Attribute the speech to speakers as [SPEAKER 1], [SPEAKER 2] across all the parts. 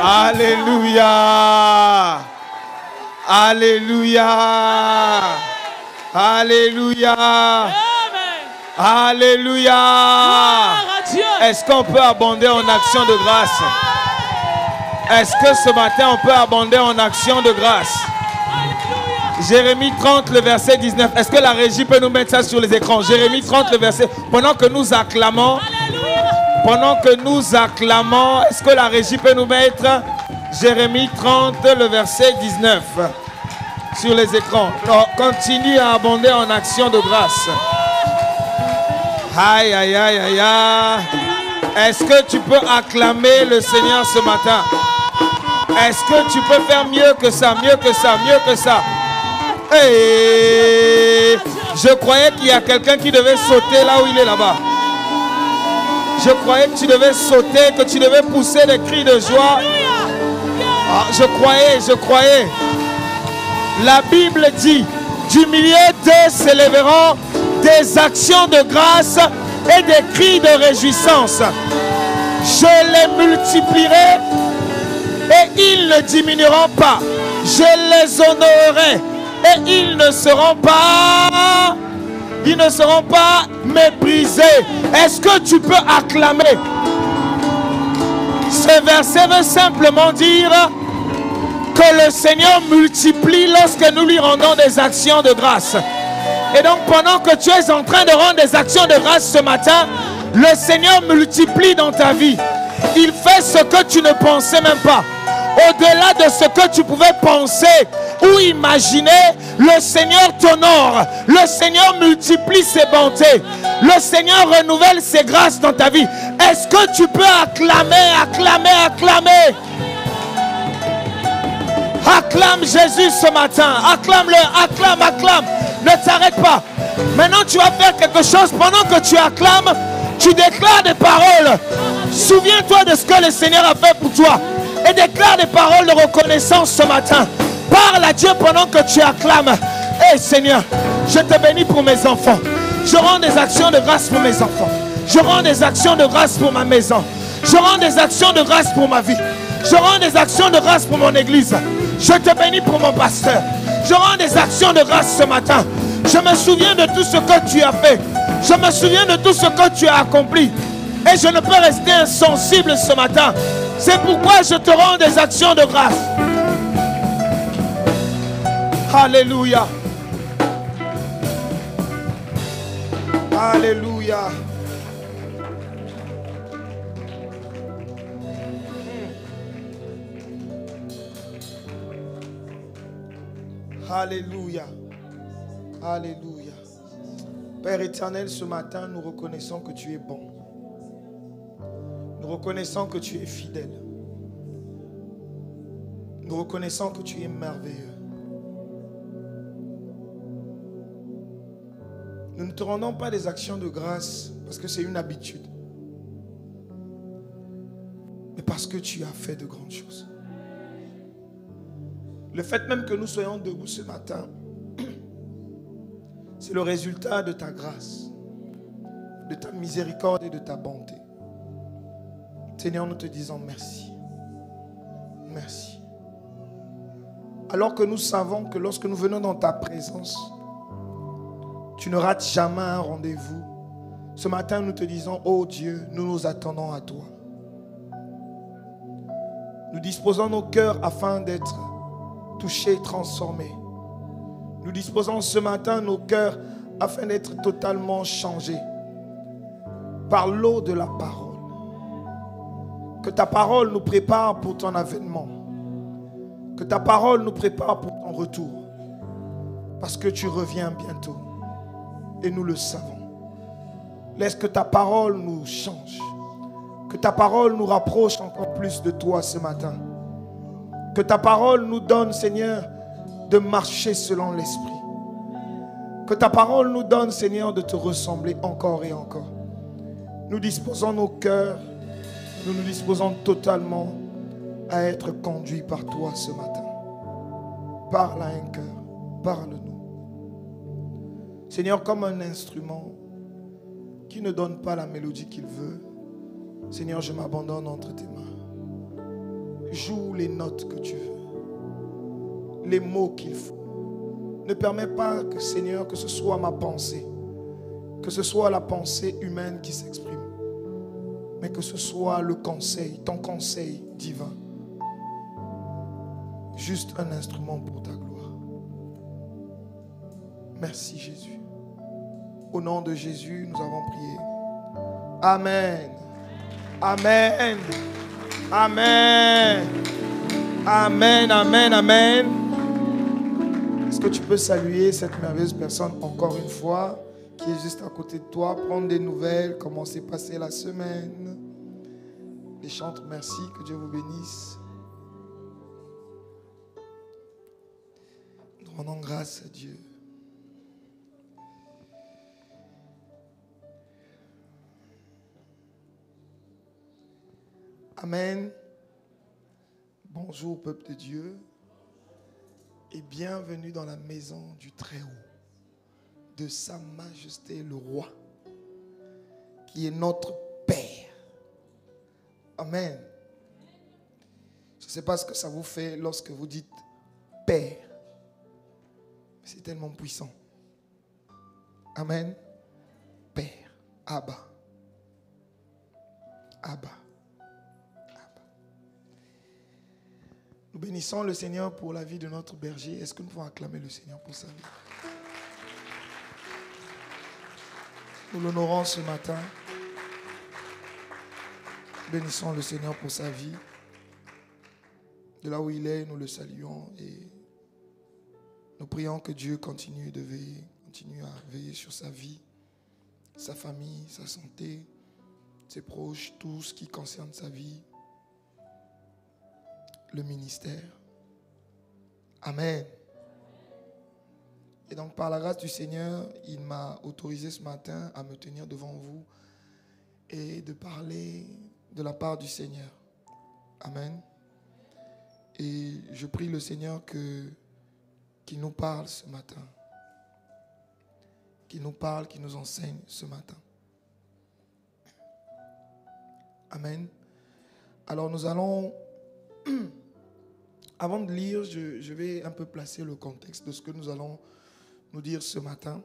[SPEAKER 1] Alléluia. Alléluia. Alléluia. Alléluia. Est-ce qu'on peut abonder en action de grâce? Est-ce que ce matin on peut abonder en action de grâce? Jérémie 30, le verset 19. Est-ce que la régie peut nous mettre ça sur les écrans? Jérémie 30, le verset. Pendant que nous acclamons, est-ce que la régie peut nous mettre Jérémie 30, le verset 19 sur les écrans? Alors, continue à abonder en action de grâce. Aïe, aïe, aïe, aïe, aïe. Est-ce que tu peux acclamer le Seigneur ce matin? Est-ce que tu peux faire mieux que ça, mieux que ça, mieux que ça? Hey, je croyais qu'il y a quelqu'un qui devait sauter là où il est là-bas. Je croyais que tu devais sauter, que tu devais pousser des cris de joie. Ah, je croyais. La Bible dit, du milieu d'eux s'élèveront des actions de grâce et des cris de réjouissance. Je les multiplierai et ils ne diminueront pas. Je les honorerai et ils ne seront pas méprisés. Est-ce que tu peux acclamer? Ce verset veut simplement dire que le Seigneur multiplie lorsque nous lui rendons des actions de grâce. Et donc pendant que tu es en train de rendre des actions de grâce ce matin, le Seigneur multiplie dans ta vie. Il fait ce que tu ne pensais même pas. Au-delà de ce que tu pouvais penser ou imaginer, le Seigneur t'honore. Le Seigneur multiplie ses bontés. Le Seigneur renouvelle ses grâces dans ta vie. Est-ce que tu peux acclamer? Acclame Jésus ce matin. Acclame-le, acclame. Ne t'arrête pas. Maintenant, tu vas faire quelque chose. Pendant que tu acclames, tu déclares des paroles. Souviens-toi de ce que le Seigneur a fait pour toi. Et déclare des paroles de reconnaissance ce matin. Parle à Dieu pendant que tu acclames. Hey Seigneur, je te bénis pour mes enfants. Je rends des actions de grâce pour mes enfants. Je rends des actions de grâce pour ma maison. Je rends des actions de grâce pour ma vie. Je rends des actions de grâce pour mon église. Je te bénis pour mon pasteur. Je rends des actions de grâce ce matin. Je me souviens de tout ce que tu as fait. Je me souviens de tout ce que tu as accompli. Et je ne peux rester insensible ce matin. C'est pourquoi je te rends des actions de grâce. Alléluia. Alléluia. Alléluia. Alléluia. Père éternel, ce matin, nous reconnaissons que tu es bon. Nous reconnaissons que tu es fidèle. Nous reconnaissons que tu es merveilleux. Nous ne te rendons pas des actions de grâce parce que c'est une habitude, mais parce que tu as fait de grandes choses. Le fait même que nous soyons debout ce matin, c'est le résultat de ta grâce, de ta miséricorde et de ta bonté. Seigneur, nous te disons merci. Merci. Alors que nous savons que lorsque nous venons dans ta présence, tu ne rates jamais un rendez-vous. Ce matin, nous te disons, oh Dieu, nous nous attendons à toi. Nous disposons nos cœurs afin d'être touchés et transformés. Nous disposons ce matin nos cœurs afin d'être totalement changés par l'eau de la parole. Que ta parole nous prépare pour ton avènement. Que ta parole nous prépare pour ton retour. Parce que tu reviens bientôt. Et nous le savons. Laisse que ta parole nous change. Que ta parole nous rapproche encore plus de toi ce matin. Que ta parole nous donne, Seigneur, de marcher selon l'Esprit. Que ta parole nous donne, Seigneur, de te ressembler encore et encore. Nous disposons nos cœurs. Nous nous disposons totalement à être conduits par toi ce matin. Parle à un cœur. Parle-nous. Seigneur, comme un instrument qui ne donne pas la mélodie qu'il veut, Seigneur, je m'abandonne entre tes mains. Joue les notes que tu veux, les mots qu'il faut. Ne permets pas que, Seigneur, que ce soit ma pensée, que ce soit la pensée humaine qui s'exprime, mais que ce soit le conseil, ton conseil divin. Juste un instrument pour ta gloire. Merci Jésus. Au nom de Jésus, nous avons prié. Amen. Amen. Amen. Amen, amen, amen. Est-ce que tu peux saluer cette merveilleuse personne encore une fois qui est juste à côté de toi, prendre des nouvelles, comment s'est passée la semaine. Les chantres, merci, que Dieu vous bénisse. Nous rendons grâce à Dieu. Amen. Bonjour peuple de Dieu et bienvenue dans la maison du Très-Haut, de Sa Majesté le Roi, qui est notre Père. Amen. Je ne sais pas ce que ça vous fait lorsque vous dites Père. C'est tellement puissant. Amen. Père. Abba. Abba. Nous bénissons le Seigneur pour la vie de notre berger. Est-ce que nous pouvons acclamer le Seigneur pour sa vie? Nous l'honorons ce matin. Bénissons le Seigneur pour sa vie. De là où il est, nous le saluons et nous prions que Dieu continue de veiller, continue à veiller sur sa vie, sa famille, sa santé, ses proches, tout ce qui concerne sa vie. Le ministère. Amen. Et donc par la grâce du Seigneur, il m'a autorisé ce matin à me tenir devant vous et de parler de la part du Seigneur. Amen. Et je prie le Seigneur qu'il nous parle ce matin. Qu'il nous parle, qu'il nous enseigne ce matin. Amen. Alors nous allons... Avant de lire, je vais un peu placer le contexte de ce que nous allons nous dire ce matin.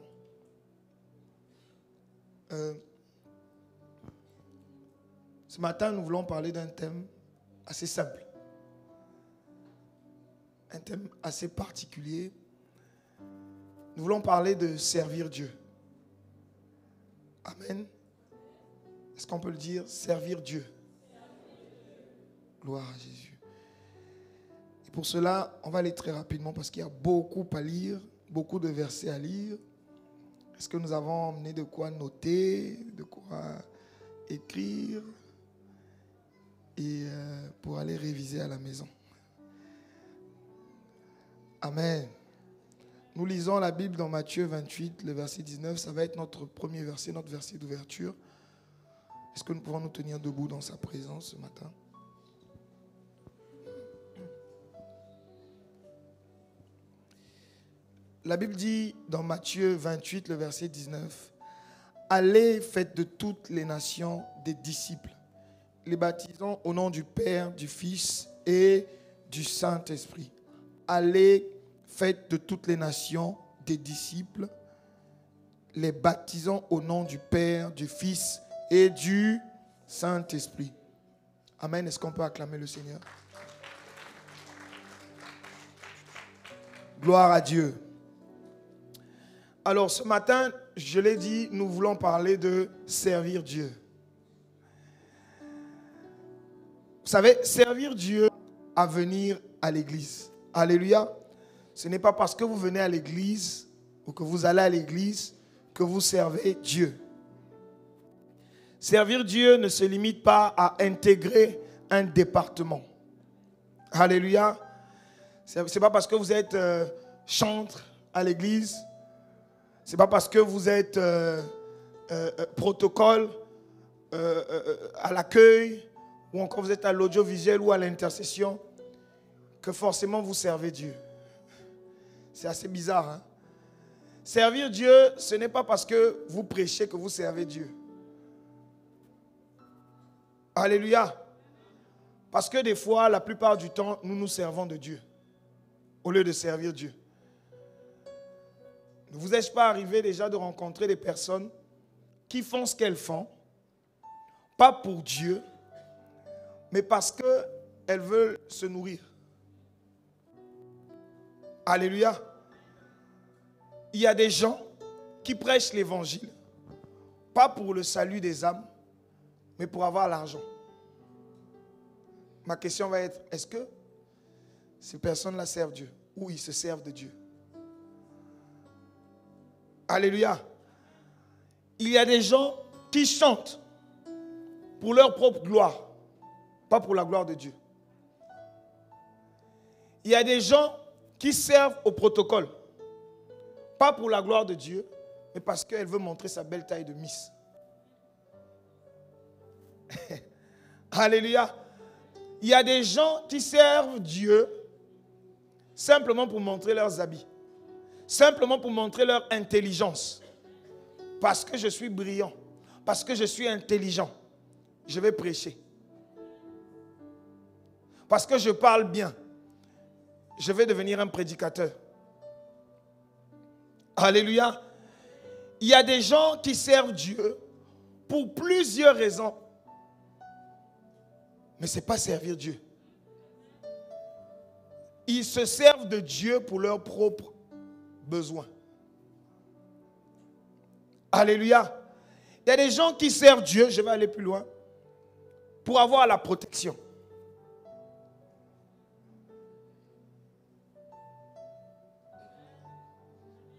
[SPEAKER 1] Ce matin, nous voulons parler d'un thème assez simple. Un thème assez particulier. Nous voulons parler de servir Dieu. Amen. Est-ce qu'on peut le dire? Servir Dieu. Gloire à Jésus. Et pour cela, on va aller très rapidement parce qu'il y a beaucoup à lire, beaucoup de versets à lire. Est-ce que nous avons emmené de quoi noter, de quoi écrire et pour aller réviser à la maison? Amen. Nous lisons la Bible dans Matthieu 28, le verset 19. Ça va être notre premier verset, notre verset d'ouverture. Est-ce que nous pouvons nous tenir debout dans sa présence ce matin? La Bible dit dans Matthieu 28, le verset 19, « Allez, faites de toutes les nations des disciples, les baptisant au nom du Père, du Fils et du Saint-Esprit. » Allez, faites de toutes les nations des disciples, les baptisant au nom du Père, du Fils et du Saint-Esprit. Amen. Est-ce qu'on peut acclamer le Seigneur? Gloire à Dieu. Alors ce matin, je l'ai dit, nous voulons parler de servir Dieu. Vous savez, servir Dieu à venir à l'église. Alléluia. Ce n'est pas parce que vous venez à l'église ou que vous allez à l'église que vous servez Dieu. Servir Dieu ne se limite pas à intégrer un département. Alléluia. Ce n'est pas parce que vous êtes chantre à l'église. Ce n'est pas parce que vous êtes protocole à l'accueil ou encore vous êtes à l'audiovisuel ou à l'intercession que forcément vous servez Dieu. C'est assez bizarre, hein? Servir Dieu, ce n'est pas parce que vous prêchez que vous servez Dieu. Alléluia. Parce que des fois, la plupart du temps, nous nous servons de Dieu au lieu de servir Dieu. Ne vous est-ce pas arrivé déjà de rencontrer des personnes qui font ce qu'elles font, pas pour Dieu, mais parce qu'elles veulent se nourrir? Alléluia. Il y a des gens qui prêchent l'évangile, pas pour le salut des âmes, mais pour avoir l'argent. Ma question va être, est-ce que ces personnes-là servent Dieu ou ils se servent de Dieu? Alléluia. Il y a des gens qui chantent pour leur propre gloire, pas pour la gloire de Dieu. Il y a des gens qui servent au protocole, pas pour la gloire de Dieu, mais parce qu'elle veut montrer sa belle taille de Miss. Alléluia. Il y a des gens qui servent Dieu simplement pour montrer leurs habits, simplement pour montrer leur intelligence. Parce que je suis brillant, parce que je suis intelligent, je vais prêcher. Parce que je parle bien, je vais devenir un prédicateur. Alléluia. Il y a des gens qui servent Dieu pour plusieurs raisons. Mais ce n'est pas servir Dieu. Ils se servent de Dieu pour leurs propres besoins. Alléluia. Il y a des gens qui servent Dieu, je vais aller plus loin, pour avoir la protection.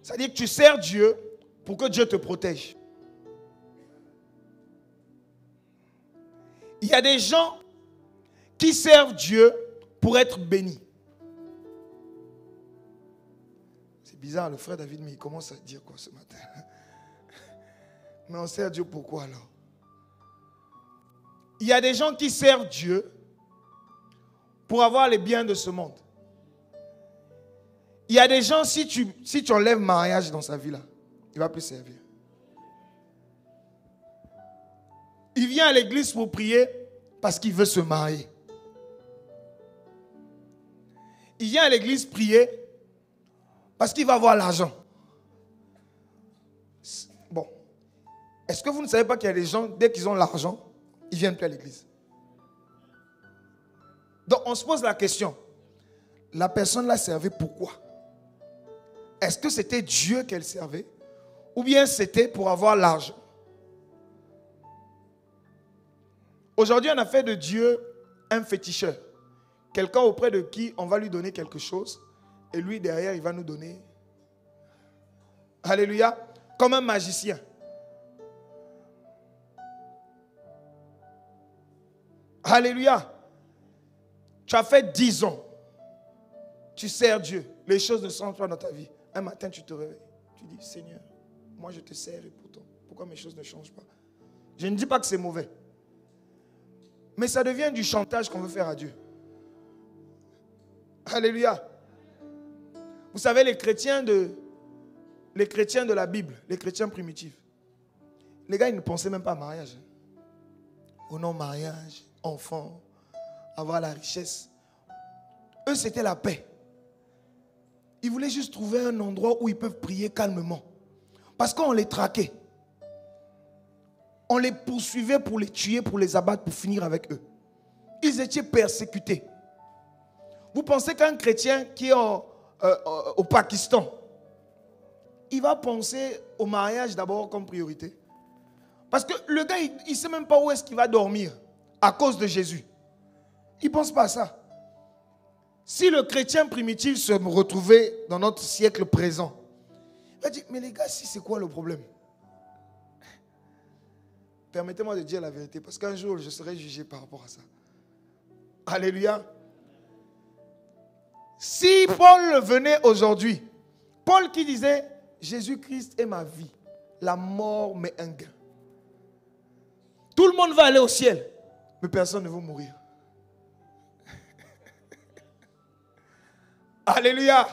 [SPEAKER 1] C'est-à-dire que tu sers Dieu pour que Dieu te protège. Il y a des gens qui servent Dieu pour être bénis. C'est bizarre, le frère David, mais il commence à dire quoi ce matin? Mais on sert Dieu pourquoi alors? Il y a des gens qui servent Dieu pour avoir les biens de ce monde. Il y a des gens, si tu enlèves mariage dans sa vie là, il ne va plus servir. Il vient à l'église pour prier parce qu'il veut se marier. Il vient à l'église prier parce qu'il va avoir l'argent. Bon. Est-ce que vous ne savez pas qu'il y a des gens, dès qu'ils ont l'argent, ils ne viennent plus à l'église? Donc on se pose la question. La personne l'a servait pourquoi? Est-ce que c'était Dieu qu'elle servait? Ou bien c'était pour avoir l'argent? Aujourd'hui, on a fait de Dieu un féticheur. Quelqu'un auprès de qui on va lui donner quelque chose et lui derrière il va nous donner. Alléluia. Comme un magicien. Alléluia. Tu as fait 10 ans. Tu sers Dieu. Les choses ne sont pas dans ta vie. Un matin tu te réveilles. Tu dis Seigneur, moi je te sers et pourtant, pourquoi mes choses ne changent pas? Je ne dis pas que c'est mauvais. Mais ça devient du chantage qu'on veut faire à Dieu. Alléluia. Vous savez, les chrétiens de la Bible, les chrétiens primitifs, les gars, ils ne pensaient même pas à mariage. Au nom mariage, enfant, avoir la richesse. Eux, c'était la paix. Ils voulaient juste trouver un endroit où ils peuvent prier calmement. Parce qu'on les traquait. On les poursuivait pour les tuer, pour les abattre, pour finir avec eux. Ils étaient persécutés. Vous pensez qu'un chrétien qui est au Pakistan, il va penser au mariage d'abord comme priorité? Parce que le gars, il ne sait même pas où est-ce qu'il va dormir à cause de Jésus. Il ne pense pas à ça. Si le chrétien primitif se retrouvait dans notre siècle présent, il va dire, mais les gars, si c'est quoi le problème? Permettez-moi de dire la vérité, parce qu'un jour, je serai jugé par rapport à ça. Alléluia. Si Paul venait aujourd'hui, Paul qui disait, Jésus-Christ est ma vie, la mort m'est un gain. Tout le monde va aller au ciel, mais personne ne va mourir. Alléluia.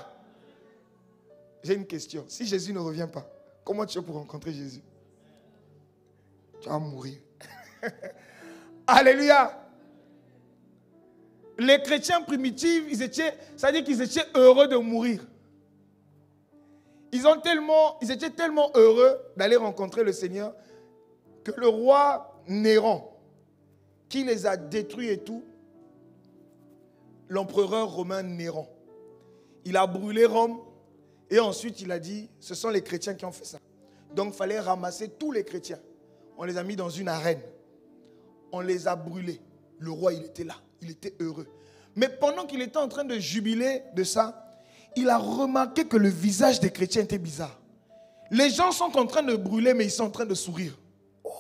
[SPEAKER 1] J'ai une question. Si Jésus ne revient pas, comment tu fais pour rencontrer Jésus? Tu vas mourir. Alléluia. les chrétiens primitifs, c'est-à-dire qu'ils étaient heureux de mourir. Ils étaient tellement heureux d'aller rencontrer le Seigneur que le roi Néron, qui les a détruits et tout, l'empereur romain Néron, il a brûlé Rome et ensuite il a dit, ce sont les chrétiens qui ont fait ça. Donc il fallait ramasser tous les chrétiens. On les a mis dans une arène. On les a brûlés. Le roi, il était là. Il était heureux. Mais pendant qu'il était en train de jubiler de ça, il a remarqué que le visage des chrétiens était bizarre. Les gens sont en train de brûler, mais ils sont en train de sourire. Oh.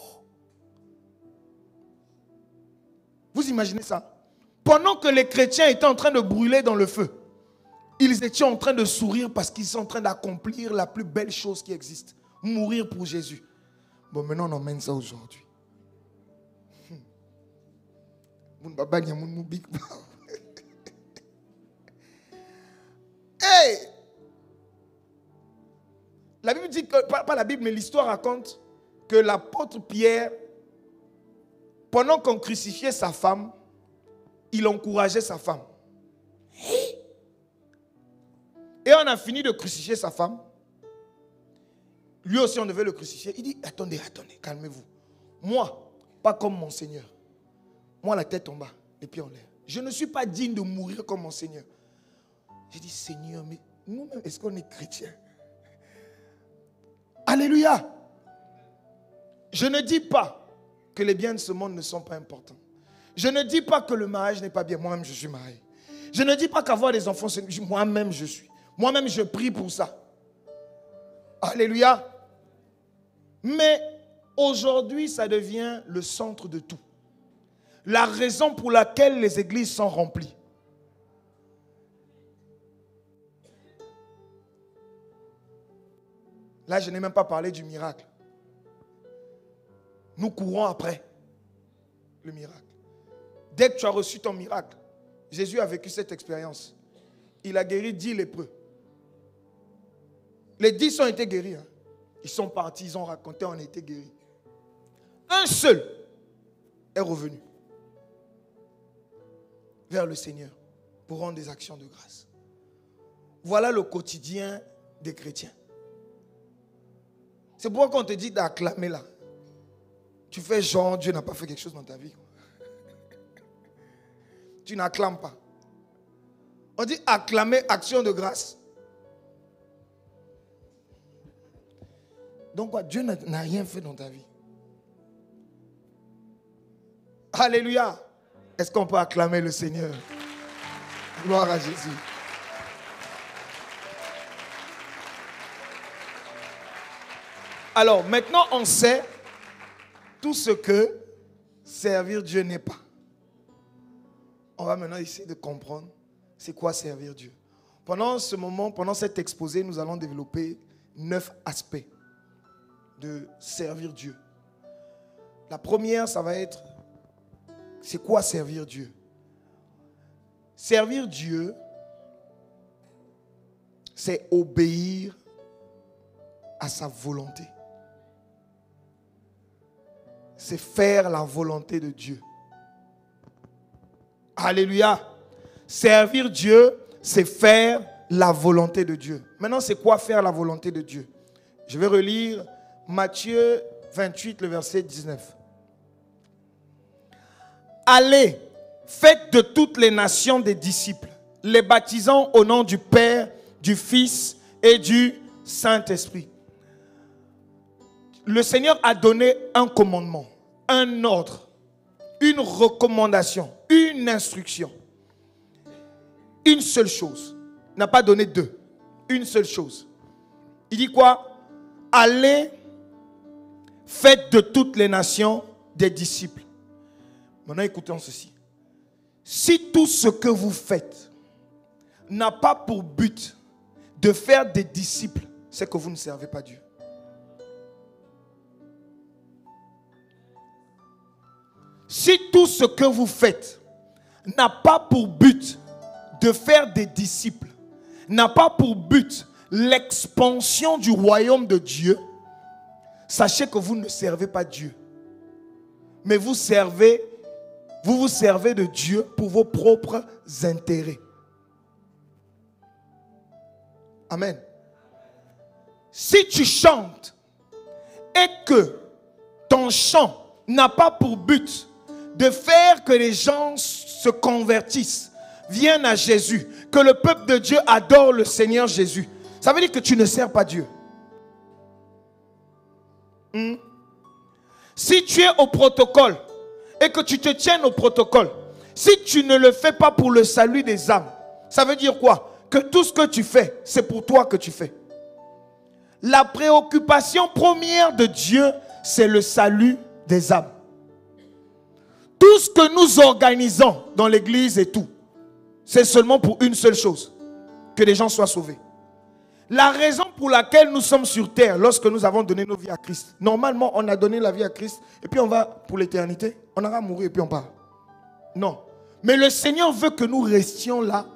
[SPEAKER 1] Vous imaginez ça? Pendant que les chrétiens étaient en train de brûler dans le feu, ils étaient en train de sourire parce qu'ils sont en train d'accomplir la plus belle chose qui existe. Mourir pour Jésus. Bon, maintenant on emmène ça aujourd'hui. Hey! La Bible dit que, pas la Bible, mais l'histoire raconte que l'apôtre Pierre, pendant qu'on crucifiait sa femme, il encourageait sa femme. Et on a fini de crucifier sa femme. Lui aussi, on devait le crucifier. Il dit, attendez, calmez-vous. Moi, pas comme mon Seigneur. Moi, la tête en bas, les pieds en l'air. Je ne suis pas digne de mourir comme mon Seigneur. J'ai dit, Seigneur, mais nous-mêmes, est-ce qu'on est chrétiens? Alléluia. Je ne dis pas que les biens de ce monde ne sont pas importants. Je ne dis pas que le mariage n'est pas bien. Moi-même, je suis marié. Je ne dis pas qu'avoir des enfants, moi-même, je suis. Moi-même, je prie pour ça. Alléluia. Mais aujourd'hui, ça devient le centre de tout. La raison pour laquelle les églises sont remplies. Là, je n'ai même pas parlé du miracle. Nous courons après le miracle. Dès que tu as reçu ton miracle, Jésus a vécu cette expérience. Il a guéri 10 lépreux. Les 10 ont été guéris. Hein. Ils sont partis, ils ont raconté, on a été guéris. Un seul est revenu vers le Seigneur pour rendre des actions de grâce. Voilà le quotidien des chrétiens. C'est pourquoi quand on te dit d'acclamer là, tu fais genre Dieu n'a pas fait quelque chose dans ta vie. Tu n'acclames pas. On dit acclamer, action de grâce. Donc quoi, Dieu n'a rien fait dans ta vie. Alléluia. Est-ce qu'on peut acclamer le Seigneur? Gloire à Jésus. Alors, maintenant, on sait tout ce que servir Dieu n'est pas. On va maintenant essayer de comprendre c'est quoi servir Dieu. Pendant ce moment, pendant cet exposé, nous allons développer 9 aspects de servir Dieu. La première, ça va être c'est quoi servir Dieu? Servir Dieu, c'est obéir à sa volonté. C'est faire la volonté de Dieu. Alléluia. Servir Dieu, c'est faire la volonté de Dieu. Maintenant, c'est quoi faire la volonté de Dieu? Je vais relire Matthieu 28, le verset 19. Allez, faites de toutes les nations des disciples, les baptisant au nom du Père, du Fils et du Saint-Esprit. Le Seigneur a donné un commandement, un ordre, une recommandation, une instruction. Une seule chose. Il n'a pas donné deux. Une seule chose. Il dit quoi? Allez, faites de toutes les nations des disciples. Maintenant, écoutons ceci. Si tout ce que vous faites n'a pas pour but de faire des disciples, c'est que vous ne servez pas Dieu. Si tout ce que vous faites n'a pas pour but de faire des disciples, n'a pas pour but l'expansion du royaume de Dieu, sachez que vous ne servez pas Dieu, mais vous servez Vous vous servez de Dieu pour vos propres intérêts. Amen. Si tu chantes et que ton chant n'a pas pour but de faire que les gens se convertissent, viennent à Jésus, que le peuple de Dieu adore le Seigneur Jésus, ça veut dire que tu ne sers pas Dieu. Si tu es au protocole et que tu te tiennes au protocole, si tu ne le fais pas pour le salut des âmes, ça veut dire quoi? Que tout ce que tu fais, c'est pour toi que tu fais. La préoccupation première de Dieu, c'est le salut des âmes. Tout ce que nous organisons dans l'église et tout, c'est seulement pour une seule chose, que les gens soient sauvés. La raison pour laquelle nous sommes sur terre, lorsque nous avons donné nos vies à Christ, normalement on a donné la vie à Christ et puis on va pour l'éternité, on aura mourir et puis on part. Non. Mais le Seigneur veut que nous restions là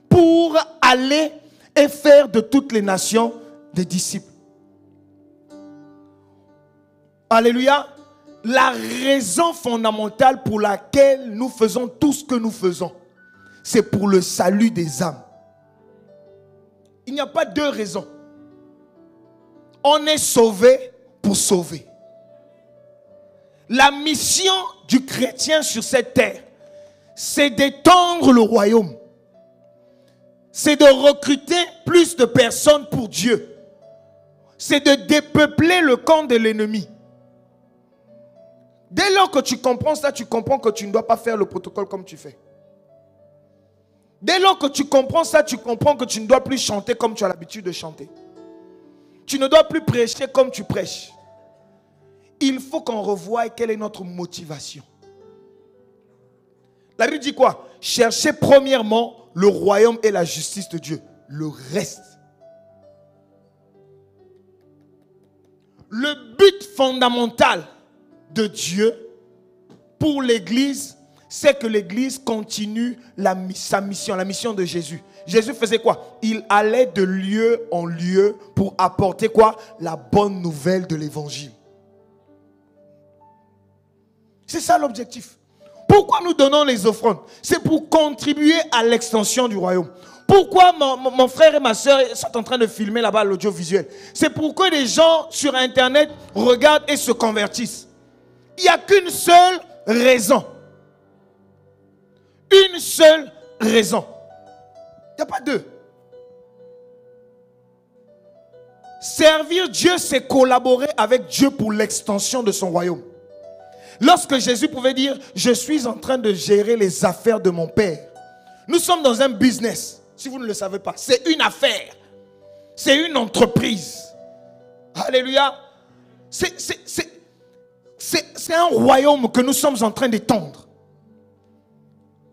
[SPEAKER 1] pour aller et faire de toutes les nations des disciples. Alléluia. La raison fondamentale pour laquelle nous faisons tout ce que nous faisons, c'est pour le salut des âmes. Il n'y a pas deux raisons. On est sauvé pour sauver. La mission du chrétien sur cette terre, c'est d'étendre le royaume. C'est de recruter plus de personnes pour Dieu. C'est de dépeupler le camp de l'ennemi. Dès lors que tu comprends ça, tu comprends que tu ne dois pas faire le protocole comme tu fais. Dès lors que tu comprends ça, tu comprends que tu ne dois plus chanter comme tu as l'habitude de chanter. Tu ne dois plus prêcher comme tu prêches. Il faut qu'on revoie quelle est notre motivation. La Bible dit quoi? Cherchez premièrement le royaume et la justice de Dieu. Le reste. Le but fondamental de Dieu pour l'Église, c'est que l'Église continue sa mission, la mission de Jésus. Jésus faisait quoi? Il allait de lieu en lieu pour apporter quoi? La bonne nouvelle de l'Évangile. C'est ça l'objectif. Pourquoi nous donnons les offrandes? C'est pour contribuer à l'extension du royaume. Pourquoi mon frère et ma soeur sont en train de filmer là-bas l'audiovisuel? C'est pour que les gens sur Internet regardent et se convertissent. Il n'y a qu'une seule raison. Une seule raison. Il n'y a pas deux. Servir Dieu, c'est collaborer avec Dieu pour l'extension de son royaume. Lorsque Jésus pouvait dire, je suis en train de gérer les affaires de mon Père. Nous sommes dans un business. Si vous ne le savez pas, c'est une affaire. C'est une entreprise. Alléluia. C'est un royaume que nous sommes en train d'étendre.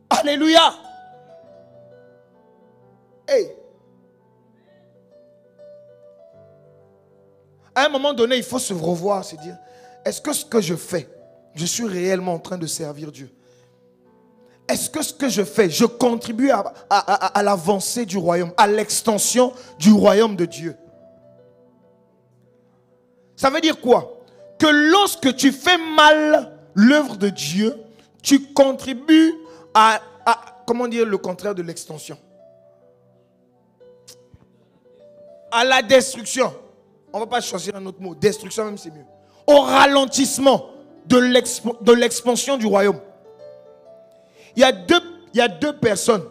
[SPEAKER 1] Alléluia. Hey. À un moment donné, il faut se revoir, se dire, est-ce que ce que je fais, je suis réellement en train de servir Dieu? Est-ce que ce que je fais, je contribue à l'avancée du royaume, à l'extension du royaume de Dieu? Ça veut dire quoi? Que lorsque tu fais mal l'œuvre de Dieu, tu contribues à comment dire le contraire de l'extension? À la destruction. On ne va pas choisir un autre mot. Destruction même c'est mieux. Au ralentissement de l'expansion du royaume. Il y a deux personnes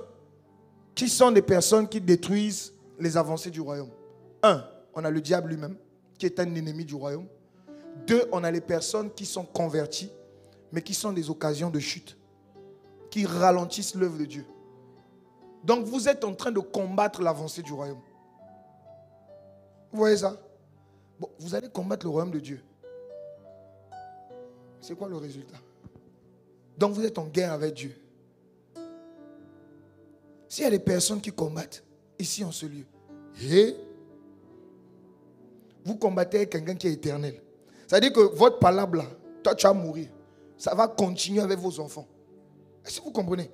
[SPEAKER 1] qui sont des personnes qui détruisent les avancées du royaume. Un, on a le diable lui-même, qui est un ennemi du royaume. Deux, on a les personnes qui sont converties, mais qui sont des occasions de chute, qui ralentissent l'œuvre de Dieu. Donc vous êtes en train de combattre l'avancée du royaume. Vous voyez ça? Bon, vous allez combattre le royaume de Dieu. C'est quoi le résultat? Donc vous êtes en guerre avec Dieu. S'il y a des personnes qui combattent ici en ce lieu, et vous combattez avec quelqu'un qui est éternel. C'est-à-dire que votre palabre là, toi tu vas mourir. Ça va continuer avec vos enfants. Est-ce que vous comprenez?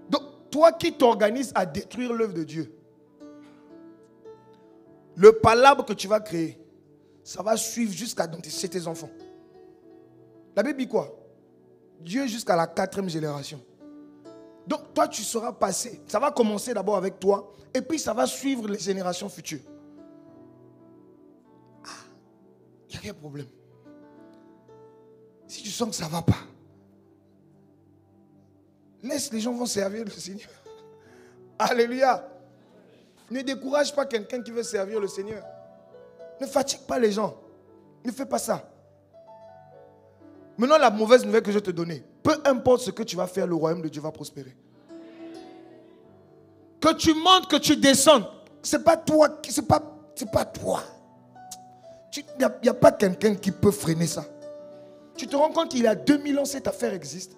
[SPEAKER 1] Donc, toi qui t'organises à détruire l'œuvre de Dieu, le palabre que tu vas créer, ça va suivre jusqu'à chez tes enfants. La Bible dit quoi? Dieu jusqu'à la 4e génération. Donc toi, tu seras passé. Ça va commencer d'abord avec toi. Et puis ça va suivre les générations futures. Il n'y a quel problème? Si tu sens que ça ne va pas, laisse, les gens vont servir le Seigneur. Alléluia. Ne décourage pas quelqu'un qui veut servir le Seigneur. Ne fatigue pas les gens. Ne fais pas ça. Maintenant, la mauvaise nouvelle que je vais te donner. Peu importe ce que tu vas faire, le royaume de Dieu va prospérer. Que tu montes, que tu descendes, c'est pas toi. C'est pas toi. Il n'y a pas quelqu'un qui peut freiner ça. Tu te rends compte qu'il y a 2000 ans, cette affaire existe.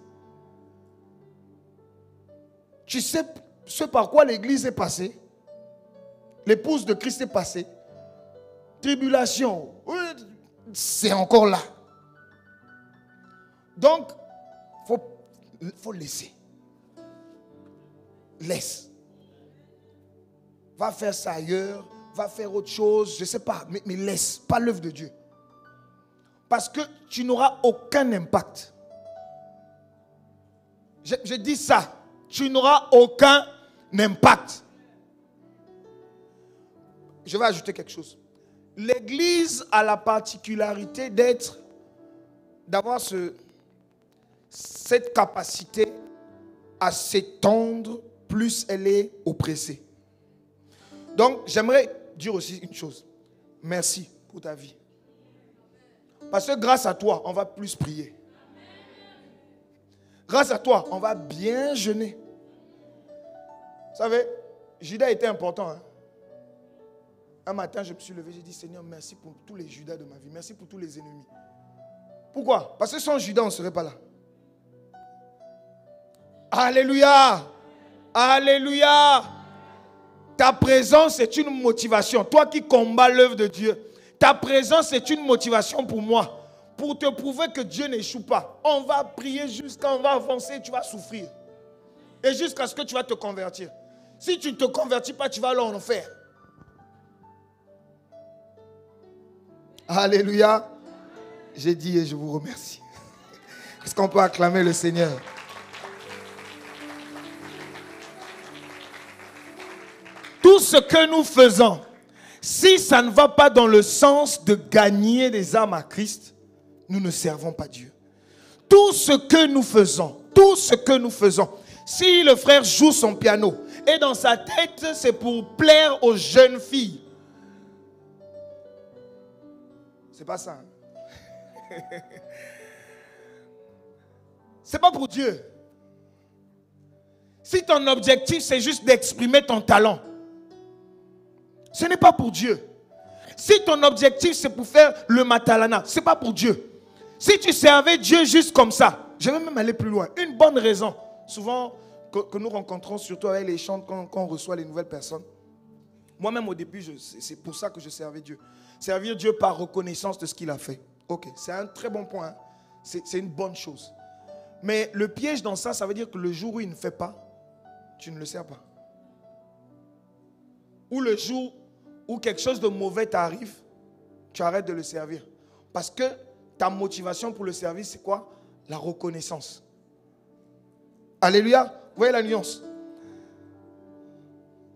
[SPEAKER 1] Tu sais ce par quoi l'église est passée. L'épouse de Christ est passée. Tribulation. C'est encore là. Donc, faut laisser. Laisse. Va faire ça ailleurs. Va faire autre chose. Je ne sais pas. Mais laisse. Pas l'œuvre de Dieu. Parce que tu n'auras aucun impact. Je dis ça. Tu n'auras aucun impact. Je vais ajouter quelque chose. L'église a la particularité d'avoir cette capacité à s'étendre plus elle est oppressée. Donc, j'aimerais dire aussi une chose. Merci pour ta vie. Parce que grâce à toi, on va plus prier. Grâce à toi, on va bien jeûner. Vous savez, Judas était important. Hein? Un matin, je me suis levé, j'ai dit, Seigneur, merci pour tous les Judas de ma vie. Merci pour tous les ennemis. Pourquoi? Parce que sans Judas, on ne serait pas là. Alléluia! Alléluia! Ta présence est une motivation. Toi qui combats l'œuvre de Dieu, ta présence est une motivation pour moi. Pour te prouver que Dieu n'échoue pas. On va prier jusqu'à on va avancer, tu vas souffrir. Et jusqu'à ce que tu vas te convertir. Si tu ne te convertis pas, tu vas aller en enfer. Alléluia. J'ai dit et je vous remercie. Est-ce qu'on peut acclamer le Seigneur? Tout ce que nous faisons, si ça ne va pas dans le sens de gagner des âmes à Christ, nous ne servons pas Dieu. Tout ce que nous faisons, si le frère joue son piano et dans sa tête c'est pour plaire aux jeunes filles, c'est pas ça. Hein? C'est pas pour Dieu. Si ton objectif c'est juste d'exprimer ton talent, ce n'est pas pour Dieu. Si ton objectif c'est pour faire le matalana, ce n'est pas pour Dieu. Si tu servais Dieu juste comme ça, je vais même aller plus loin. Une bonne raison, souvent que nous rencontrons, surtout avec les chants quand on reçoit les nouvelles personnes. Moi-même au début, c'est pour ça que je servais Dieu. Servir Dieu par reconnaissance de ce qu'il a fait. Ok, c'est un très bon point. Hein? C'est une bonne chose. Mais le piège dans ça, ça veut dire que le jour où il ne fait pas, tu ne le sers pas. Ou le jour où quelque chose de mauvais t'arrive, tu arrêtes de le servir. Parce que ta motivation pour le service, c'est quoi? La reconnaissance. Alléluia. Vous voyez la nuance?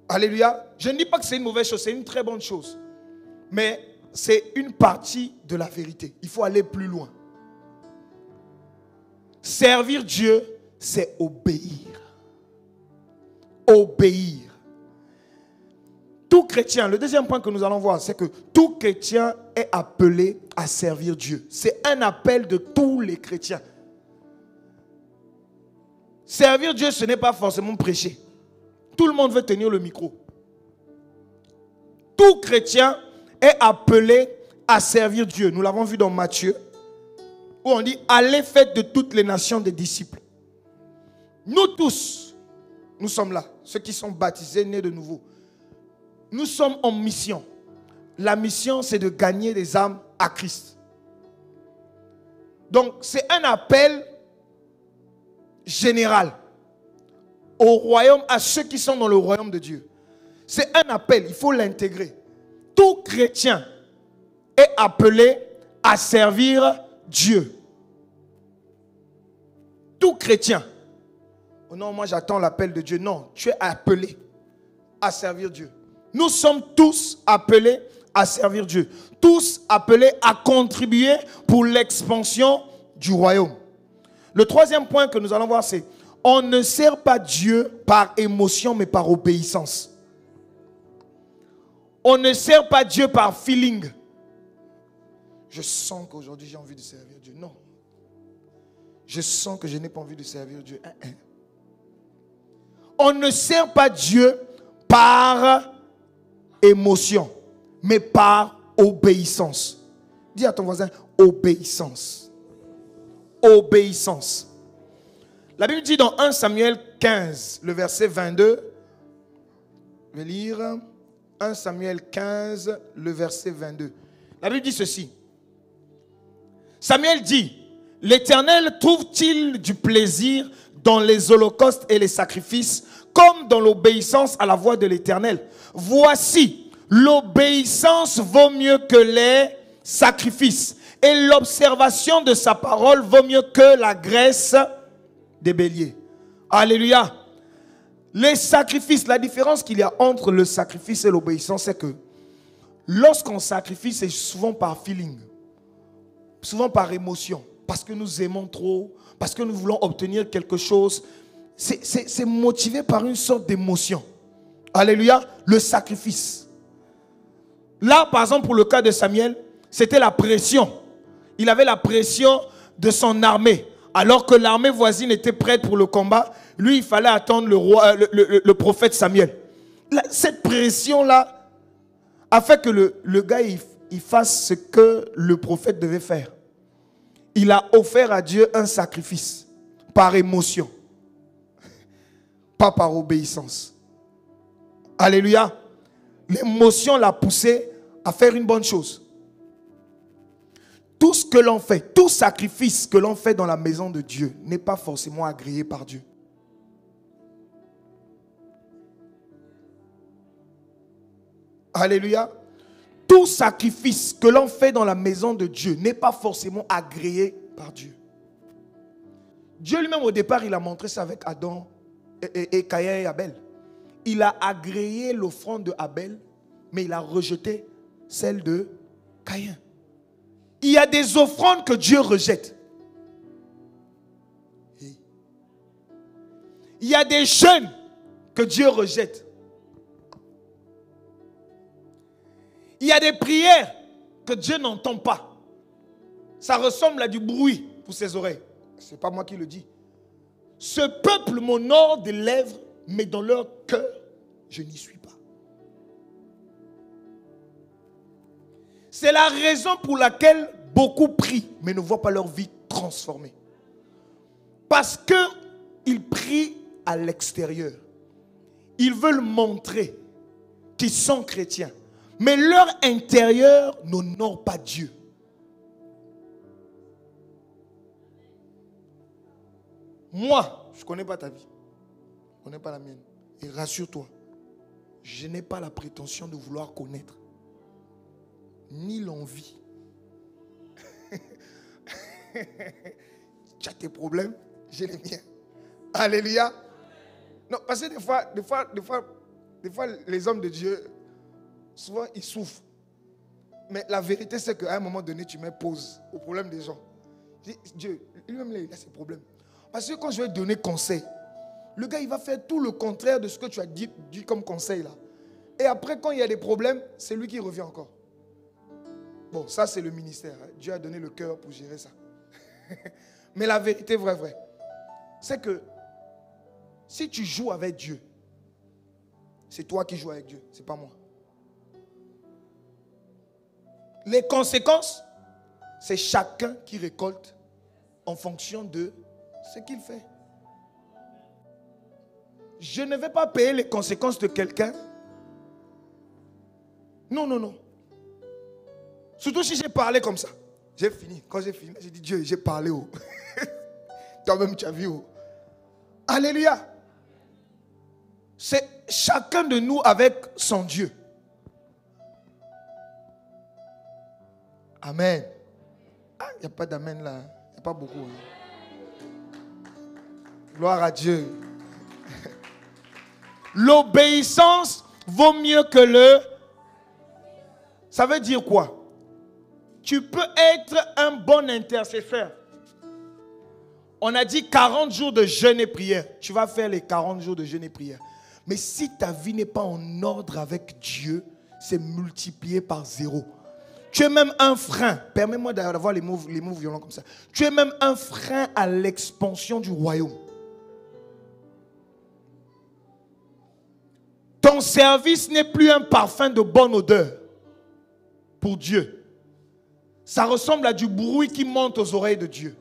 [SPEAKER 1] Alléluia. Je ne dis pas que c'est une mauvaise chose, c'est une très bonne chose. Mais c'est une partie de la vérité. Il faut aller plus loin. Servir Dieu, c'est obéir. Obéir. Tout chrétien, le deuxième point que nous allons voir, c'est que tout chrétien est appelé à servir Dieu. C'est un appel de tous les chrétiens. Servir Dieu, ce n'est pas forcément prêcher. Tout le monde veut tenir le micro. Tout chrétien est appelé à servir Dieu. Nous l'avons vu dans Matthieu, où on dit, allez faites de toutes les nations des disciples. Nous tous, nous sommes là. Ceux qui sont baptisés, nés de nouveau. Nous sommes en mission. La mission, c'est de gagner des âmes à Christ. Donc, c'est un appel général au royaume, à ceux qui sont dans le royaume de Dieu. C'est un appel, il faut l'intégrer. Tout chrétien est appelé à servir Dieu. Tout chrétien. Oh non, moi j'attends l'appel de Dieu. Non, tu es appelé à servir Dieu. Nous sommes tous appelés à servir Dieu. Tous appelés à contribuer pour l'expansion du royaume. Le troisième point que nous allons voir, c'est on ne sert pas Dieu par émotion, mais par obéissance. On ne sert pas Dieu par feeling. Je sens qu'aujourd'hui j'ai envie de servir Dieu. Non. Je sens que je n'ai pas envie de servir Dieu. On ne sert pas Dieu par émotion, mais par obéissance. Dis à ton voisin, obéissance. Obéissance. La Bible dit dans 1 Samuel 15, le verset 22, je vais lire 1 Samuel 15, le verset 22. La Bible dit ceci. Samuel dit, l'Éternel trouve-t-il du plaisir dans les holocaustes et les sacrifices, comme dans l'obéissance à la voix de l'Éternel? Voici, l'obéissance vaut mieux que les sacrifices, et l'observation de sa parole vaut mieux que la graisse des béliers. Alléluia. Les sacrifices, la différence qu'il y a entre le sacrifice et l'obéissance, c'est que lorsqu'on sacrifie, c'est souvent par feeling, souvent par émotion, parce que nous aimons trop, parce que nous voulons obtenir quelque chose. C'est motivé par une sorte d'émotion. Alléluia. Le sacrifice. Là, par exemple, pour le cas de Samuel, c'était la pression. Il avait la pression de son armée. Alors que l'armée voisine était prête pour le combat, lui, il fallait attendre le prophète Samuel. Cette pression-là a fait que le gars, il fasse ce que le prophète devait faire. Il a offert à Dieu un sacrifice par émotion, pas par obéissance. Alléluia. L'émotion l'a poussé à faire une bonne chose. Tout ce que l'on fait, tout sacrifice que l'on fait dans la maison de Dieu n'est pas forcément agréé par Dieu. Alléluia. Tout sacrifice que l'on fait dans la maison de Dieu n'est pas forcément agréé par Dieu. Dieu lui-même au départ, il a montré ça avec Adam et Caïn et Abel. Il a agréé l'offrande de Abel, mais il a rejeté celle de Caïn. Il y a des offrandes que Dieu rejette. Il y a des jeûnes que Dieu rejette. Il y a des prières que Dieu n'entend pas. Ça ressemble à du bruit pour ses oreilles. Ce n'est pas moi qui le dis. Ce peuple m'honore des lèvres, mais dans leur cœur, je n'y suis pas. C'est la raison pour laquelle beaucoup prient, mais ne voient pas leur vie transformée. Parce qu'ils prient à l'extérieur. Ils veulent montrer qu'ils sont chrétiens. Mais leur intérieur n'honore pas Dieu. Moi, je ne connais pas ta vie. Je ne connais pas la mienne. Et rassure-toi, je n'ai pas la prétention de vouloir connaître. Ni l'envie. Tu as tes problèmes, j'ai les miens. Alléluia. Non, parce que des fois, les hommes de Dieu, souvent, ils souffrent. Mais la vérité, c'est qu'à un moment donné, tu mets pause au problème des gens. Dieu, lui-même, il a ses problèmes. Parce que quand je vais donner conseil, le gars, il va faire tout le contraire de ce que tu as dit comme conseil là. Et après, quand il y a des problèmes, c'est lui qui revient encore. Bon, ça, c'est le ministère. Dieu a donné le cœur pour gérer ça. Mais la vérité, vraie, c'est que si tu joues avec Dieu, c'est toi qui joues avec Dieu, c'est pas moi. Les conséquences, c'est chacun qui récolte en fonction de ce qu'il fait. Je ne vais pas payer les conséquences de quelqu'un. Non. Surtout si j'ai parlé comme ça. J'ai fini. Quand j'ai fini, j'ai dit Dieu, j'ai parlé. Oh. Toi-même, tu as vu. Oh. Alléluia. C'est chacun de nous avec son Dieu. Amen. Ah, il n'y a pas d'amen là. Il n'y a pas beaucoup. Hein. Gloire à Dieu. L'obéissance vaut mieux que le... Ça veut dire quoi? Tu peux être un bon intercesseur. On a dit 40 jours de jeûne et prière. Tu vas faire les 40 jours de jeûne et prière. Mais si ta vie n'est pas en ordre avec Dieu, c'est multiplié par 0. Tu es même un frein. Permets-moi d'avoir les mots violents comme ça. Tu es même un frein à l'expansion du royaume. Ton service n'est plus un parfum de bonne odeur pour Dieu. Ça ressemble à du bruit qui monte aux oreilles de Dieu.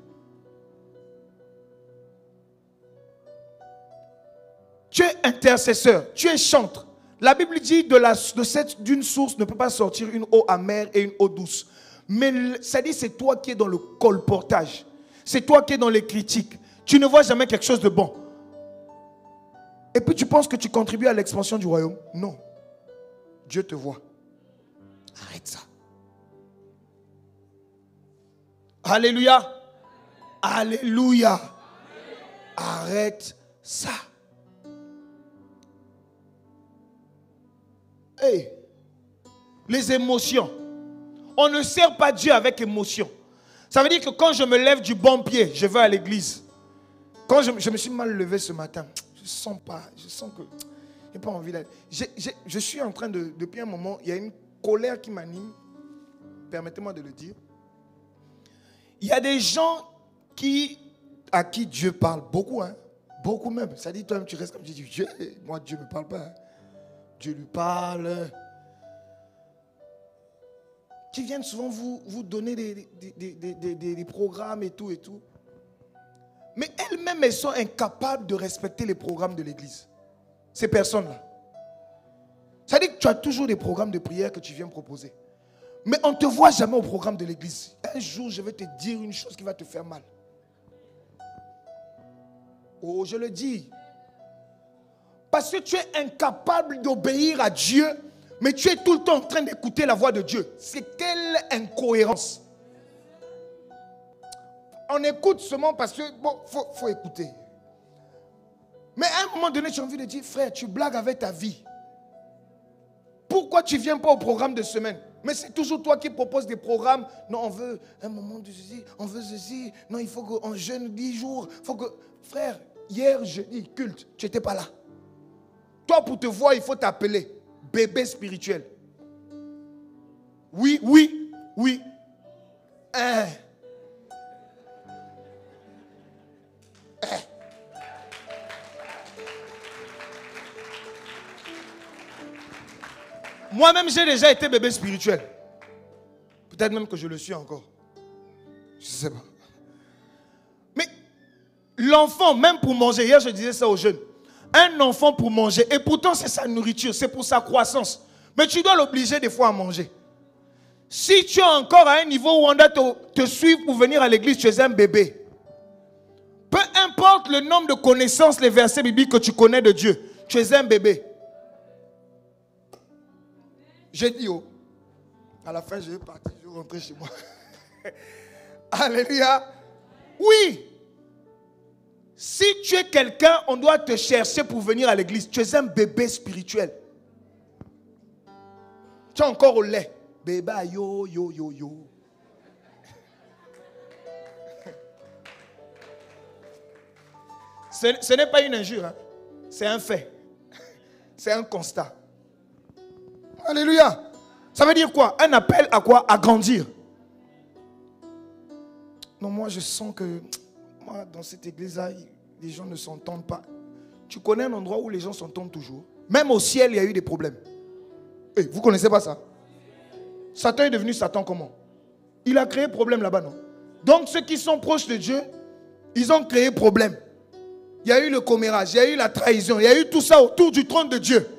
[SPEAKER 1] Tu es intercesseur, tu es chantre. La Bible dit d'une source ne peut pas sortir une eau amère et une eau douce. Mais ça dit c'est toi qui es dans le colportage. C'est toi qui es dans les critiques. Tu ne vois jamais quelque chose de bon. Et puis tu penses que tu contribues à l'expansion du royaume? Non. Dieu te voit. Arrête ça. Alléluia. Alléluia. Arrête ça. Hey, les émotions. On ne sert pas Dieu avec émotion. Ça veut dire que quand je me lève du bon pied, je vais à l'église. Quand je me suis mal levé ce matin, je sens que j'ai pas envie d'aller. Je suis en train de, depuis un moment, il y a une colère qui m'anime. Permettez-moi de le dire. Il y a des gens à qui Dieu parle beaucoup, hein, beaucoup même. Ça dit toi-même, tu restes comme je dis, Dieu, moi Dieu ne me parle pas. Hein. Dieu lui parle. Qui viennent souvent vous donner des programmes et tout et tout. Mais elles-mêmes, elles sont incapables de respecter les programmes de l'église. Ces personnes-là. Ça dit que tu as toujours des programmes de prière que tu viens proposer. Mais on ne te voit jamais au programme de l'église. Un jour, je vais te dire une chose qui va te faire mal. Oh, je le dis. Parce que tu es incapable d'obéir à Dieu, mais tu es tout le temps en train d'écouter la voix de Dieu. C'est quelle incohérence. On écoute seulement parce que, bon, faut écouter. Mais à un moment donné, tu as envie de dire, frère, tu blagues avec ta vie. Pourquoi tu ne viens pas au programme de semaine? Mais c'est toujours toi qui proposes des programmes. Non, on veut un moment de ceci, on veut ceci. Non, il faut qu'on jeûne 10 jours. Faut que... Frère, hier, jeudi, culte, tu n'étais pas là. Toi, pour te voir, il faut t'appeler bébé spirituel. Oui, oui, oui. Moi-même, j'ai déjà été bébé spirituel. Peut-être même que je le suis encore. Je ne sais pas. Mais l'enfant, même pour manger, hier je disais ça aux jeunes. Un enfant pour manger, et pourtant c'est sa nourriture, c'est pour sa croissance. Mais tu dois l'obliger des fois à manger. Si tu es encore à un niveau où on doit te suivre pour venir à l'église, tu es un bébé. Peu importe le nombre de connaissances, les versets bibliques que tu connais de Dieu, tu es un bébé. J'ai dit, oh, à la fin je vais partir, je vais rentrer chez moi. Alléluia. Oui. Si tu es quelqu'un, on doit te chercher pour venir à l'église. Tu es un bébé spirituel. Tu es encore au lait. Bébé, yo, yo, yo, yo. Ce n'est pas une injure, hein. C'est un fait. C'est un constat. Alléluia. Ça veut dire quoi? Un appel à quoi? À grandir. Non, moi je sens que moi, dans cette église-là, les gens ne s'entendent pas. Tu connais un endroit où les gens s'entendent toujours? Même au ciel, il y a eu des problèmes. Hey, vous ne connaissez pas ça? Satan est devenu Satan comment? Il a créé problème là-bas, non? Donc ceux qui sont proches de Dieu, ils ont créé problème. Il y a eu le commérage, il y a eu la trahison, il y a eu tout ça autour du trône de Dieu.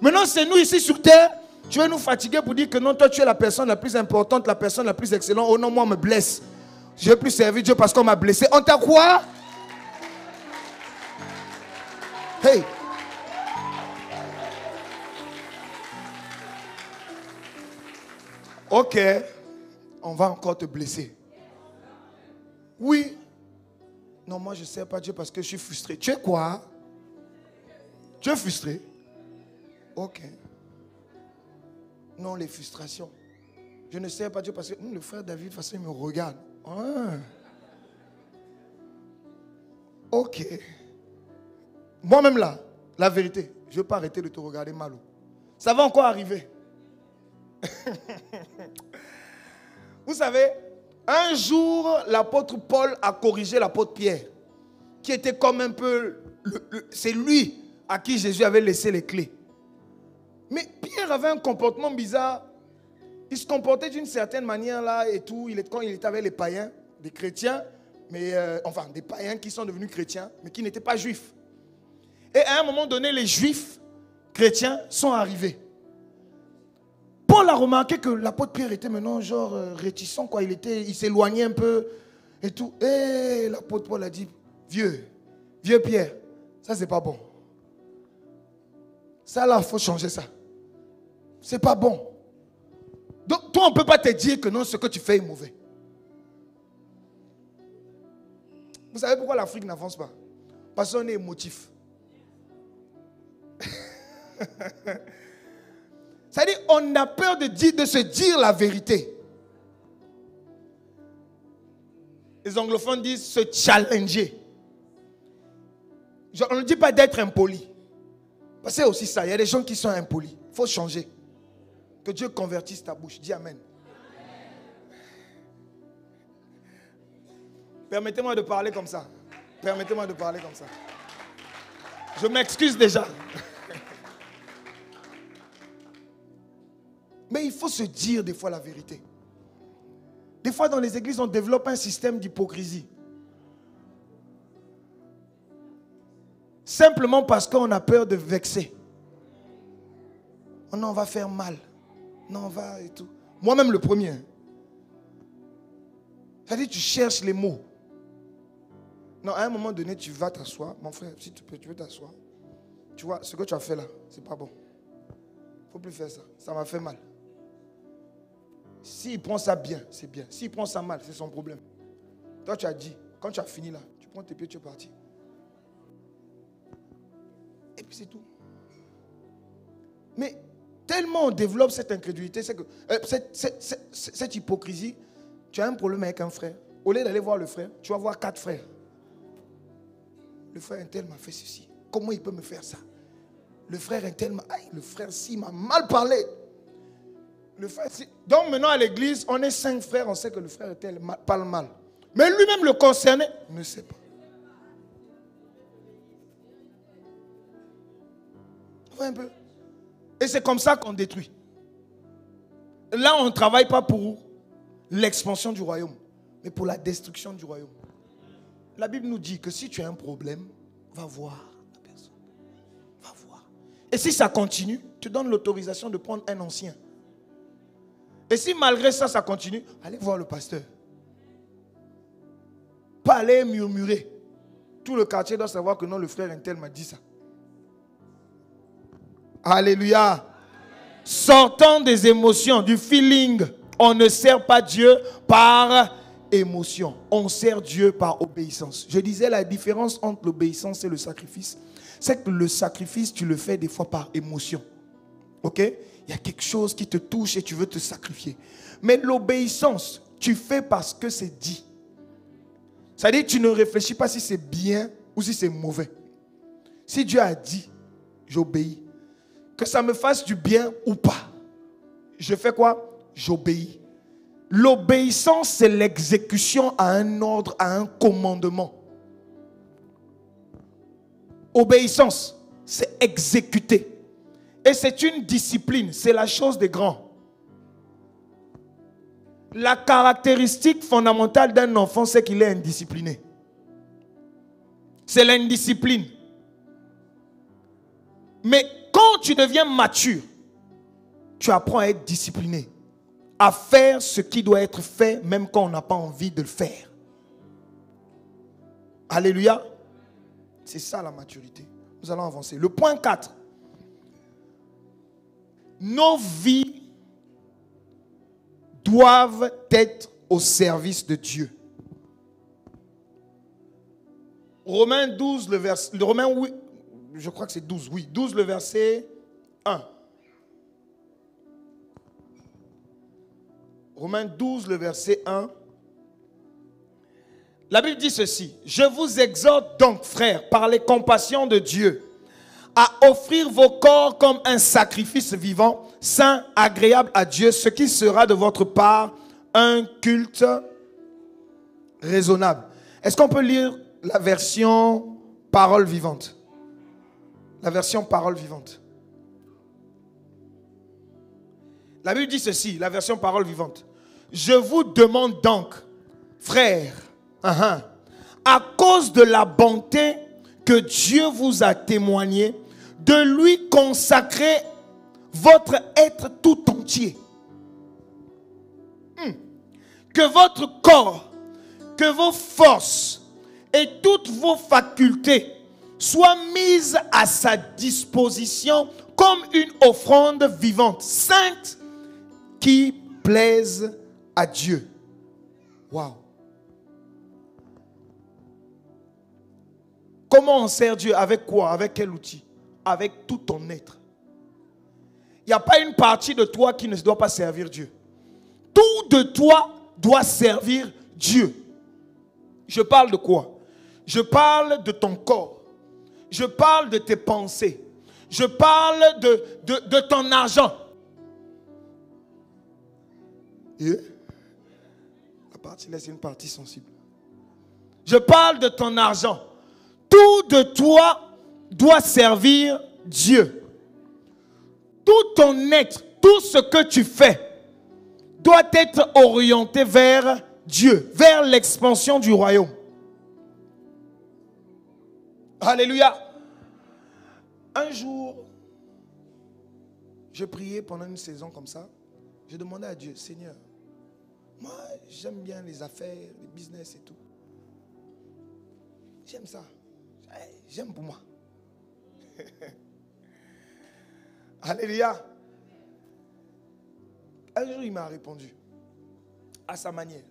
[SPEAKER 1] Maintenant, c'est nous ici sur terre. Tu veux nous fatiguer pour dire que non, toi tu es la personne la plus importante, la personne la plus excellente. Oh non, moi on me blesse. Je ne vais plus servir Dieu parce qu'on m'a blessé. On t'a quoi? Hey. Ok. On va encore te blesser. Oui. Non, moi je ne sers pas Dieu parce que je suis frustré. Tu es quoi? Tu es frustré? Ok. Non, les frustrations. Je ne sers pas Dieu parce que le frère David, de toute façon, il me regarde. Ah. Ok. Moi-même là, la vérité, je ne vais pas arrêter de te regarder mal. Ça va encore arriver. Vous savez, un jour, l'apôtre Paul a corrigé l'apôtre Pierre, qui était comme un peu... c'est lui à qui Jésus avait laissé les clés. Mais Pierre avait un comportement bizarre. Il se comportait d'une certaine manière là et tout. Quand il était avec les païens, des chrétiens, mais enfin des païens qui sont devenus chrétiens, mais qui n'étaient pas juifs. Et à un moment donné, les juifs chrétiens sont arrivés. Paul a remarqué que l'apôtre Pierre était maintenant genre réticent, quoi. Il s'éloignait un peu et tout. Et l'apôtre Paul a dit, vieux Pierre, ça c'est pas bon. Ça là, il faut changer ça. C'est pas bon. Donc toi, on ne peut pas te dire que non, ce que tu fais est mauvais. Vous savez pourquoi l'Afrique n'avance pas? Parce qu'on est émotif. C'est-à-dire, on a peur de se dire la vérité. Les anglophones disent se challenger. On ne dit pas d'être impoli. Parce que c'est aussi ça. Il y a des gens qui sont impolis. Il faut changer. Que Dieu convertisse ta bouche. Dis Amen. Permettez-moi de parler comme ça. Permettez-moi de parler comme ça. Je m'excuse déjà. Mais il faut se dire des fois la vérité. Des fois dans les églises, on développe un système d'hypocrisie. Simplement parce qu'on a peur de vexer. Oh non, on va faire mal. Non, on va et tout. Moi-même le premier. C'est-à-dire tu cherches les mots. Non, à un moment donné, tu vas t'asseoir. Mon frère, si tu peux, tu veux t'asseoir. Tu vois, ce que tu as fait là, c'est pas bon. Il ne faut plus faire ça. Ça m'a fait mal. S'il prend ça bien, c'est bien. S'il prend ça mal, c'est son problème. Toi, tu as dit, quand tu as fini là, tu prends tes pieds, tu es parti. Et puis c'est tout. Mais tellement on développe cette incrédulité, c'est que, cette hypocrisie, tu as un problème avec un frère. Au lieu d'aller voir le frère, tu vas voir 4 frères. Le frère un tel m'a fait ceci. Comment il peut me faire ça? Le frère un tel m'a... le frère ci m'a mal parlé. Le frère ci... Donc maintenant à l'église, on est 5 frères, on sait que le frère un tel parle mal. Mais lui-même le concerné ne sait pas. Vous voyez un peu? Et c'est comme ça qu'on détruit. Là, on ne travaille pas pour l'expansion du royaume, mais pour la destruction du royaume. La Bible nous dit que si tu as un problème, va voir la personne. Va voir. Et si ça continue, tu donnes l'autorisation de prendre un ancien. Et si malgré ça, ça continue, allez voir le pasteur. Pas aller murmurer. Tout le quartier doit savoir que non, le frère Intel m'a dit ça. Alléluia. Sortant des émotions, du feeling. On ne sert pas Dieu par émotion. On sert Dieu par obéissance. Je disais la différence entre l'obéissance et le sacrifice. C'est que le sacrifice, tu le fais des fois par émotion. Ok? Il y a quelque chose qui te touche et tu veux te sacrifier. Mais l'obéissance, tu fais parce que c'est dit. C'est-à-dire que tu ne réfléchis pas si c'est bien ou si c'est mauvais. Si Dieu a dit, j'obéis. Que ça me fasse du bien ou pas. Je fais quoi? J'obéis. L'obéissance, c'est l'exécution à un ordre, à un commandement. Obéissance, c'est exécuter. Et c'est une discipline, c'est la chose des grands. La caractéristique fondamentale d'un enfant, c'est qu'il est indiscipliné. C'est l'indiscipline. Mais quand tu deviens mature, tu apprends à être discipliné. À faire ce qui doit être fait, même quand on n'a pas envie de le faire. Alléluia. C'est ça la maturité. Nous allons avancer. Le point 4. Nos vies doivent être au service de Dieu. Romains 12, oui, je crois que c'est 12, oui, 12, le verset 1. Romains 12, le verset 1. La Bible dit ceci: je vous exhorte donc, frères, par les compassions de Dieu, à offrir vos corps comme un sacrifice vivant, saint, agréable à Dieu, ce qui sera de votre part un culte raisonnable. Est-ce qu'on peut lire la version parole vivante? La version parole vivante. La Bible dit ceci, la version parole vivante: je vous demande donc, frères, à cause de la bonté que Dieu vous a témoignée, de lui consacrer votre être tout entier. Que votre corps, que vos forces et toutes vos facultés soient mises à sa disposition comme une offrande vivante, sainte, qui plaise à Dieu. Waouh! Comment on sert Dieu? Avec quoi? Avec quel outil? Avec tout ton être. Il n'y a pas une partie de toi qui ne doit pas servir Dieu. Tout de toi doit servir Dieu. Je parle de quoi? Je parle de ton corps. Je parle de tes pensées. Je parle de ton argent. La partie là, c'est une partie sensible. Je parle de ton argent. Tout de toi doit servir Dieu. Tout ton être, tout ce que tu fais doit être orienté vers Dieu, vers l'expansion du royaume. Alléluia. Un jour, je priais pendant une saison comme ça. Je demandais à Dieu: Seigneur, moi j'aime bien les affaires, les business et tout. J'aime ça. J'aime pour moi. Alléluia. Un jour, il m'a répondu à sa manière.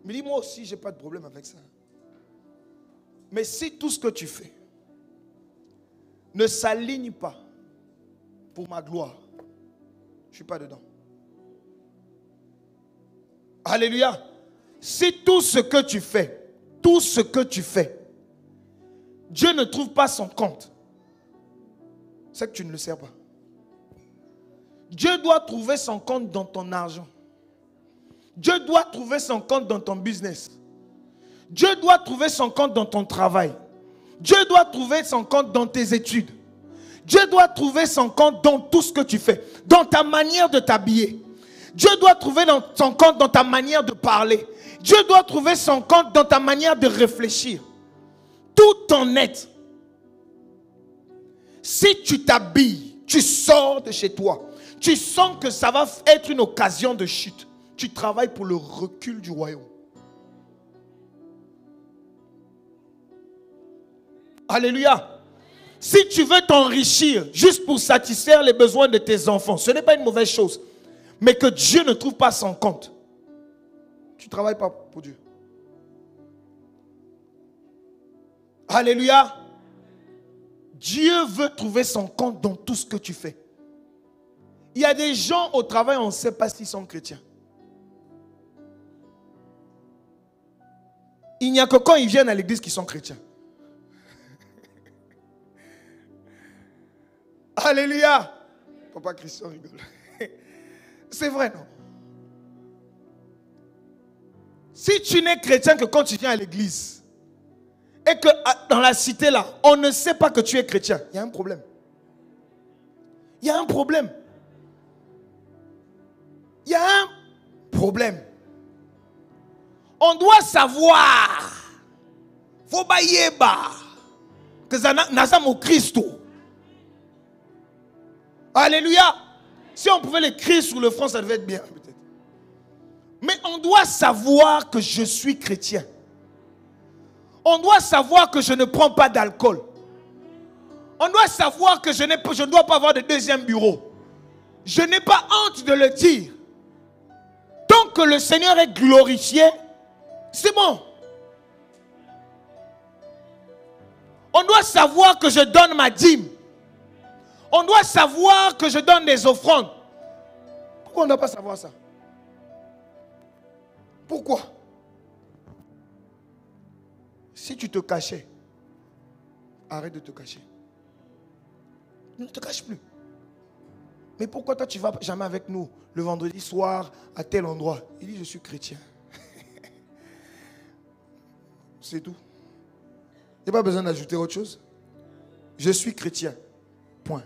[SPEAKER 1] Il me dit: moi aussi, je n'ai pas de problème avec ça. Mais si tout ce que tu fais ne s'aligne pas pour ma gloire, je ne suis pas dedans. Alléluia. Si tout ce que tu fais, Dieu ne trouve pas son compte, c'est que tu ne le sers pas. Dieu doit trouver son compte dans ton argent. Dieu doit trouver son compte dans ton business. Dieu doit trouver son compte dans ton travail. Dieu doit trouver son compte dans tes études. Dieu doit trouver son compte dans tout ce que tu fais, dans ta manière de t'habiller. Dieu doit trouver son compte dans ta manière de parler. Dieu doit trouver son compte dans ta manière de réfléchir. Tout ton être. Si tu t'habilles, tu sors de chez toi, tu sens que ça va être une occasion de chute, tu travailles pour le recul du royaume. Alléluia. Si tu veux t'enrichir juste pour satisfaire les besoins de tes enfants, ce n'est pas une mauvaise chose. Mais que Dieu ne trouve pas son compte, tu ne travailles pas pour Dieu. Alléluia. Dieu veut trouver son compte dans tout ce que tu fais. Il y a des gens au travail, on ne sait pas s'ils sont chrétiens. Il n'y a que quand ils viennent à l'église qu'ils sont chrétiens. Alléluia. Papa Christian rigole. C'est vrai, non? Si tu n'es chrétien que quand tu viens à l'église et que dans la cité là, on ne sait pas que tu es chrétien, il y a un problème. Il y a un problème. Il y a un problème. On doit savoir. Faut baïeba que ça n'a pas au Christ. Alléluia. Si on pouvait l'écrire sur le front, ça devait être bien, peut-être. Mais on doit savoir que je suis chrétien. On doit savoir que je ne prends pas d'alcool. On doit savoir que je ne dois pas avoir de deuxième bureau. Je n'ai pas honte de le dire. Tant que le Seigneur est glorifié, c'est bon. On doit savoir que je donne ma dîme. On doit savoir que je donne des offrandes. Pourquoi on ne doit pas savoir ça? Pourquoi? Si tu te cachais, arrête de te cacher. Ne te cache plus. Mais pourquoi toi tu ne vas jamais avec nous le vendredi soir à tel endroit? Il dit je suis chrétien. C'est tout. Il n'y a pas besoin d'ajouter autre chose. Je suis chrétien. Point.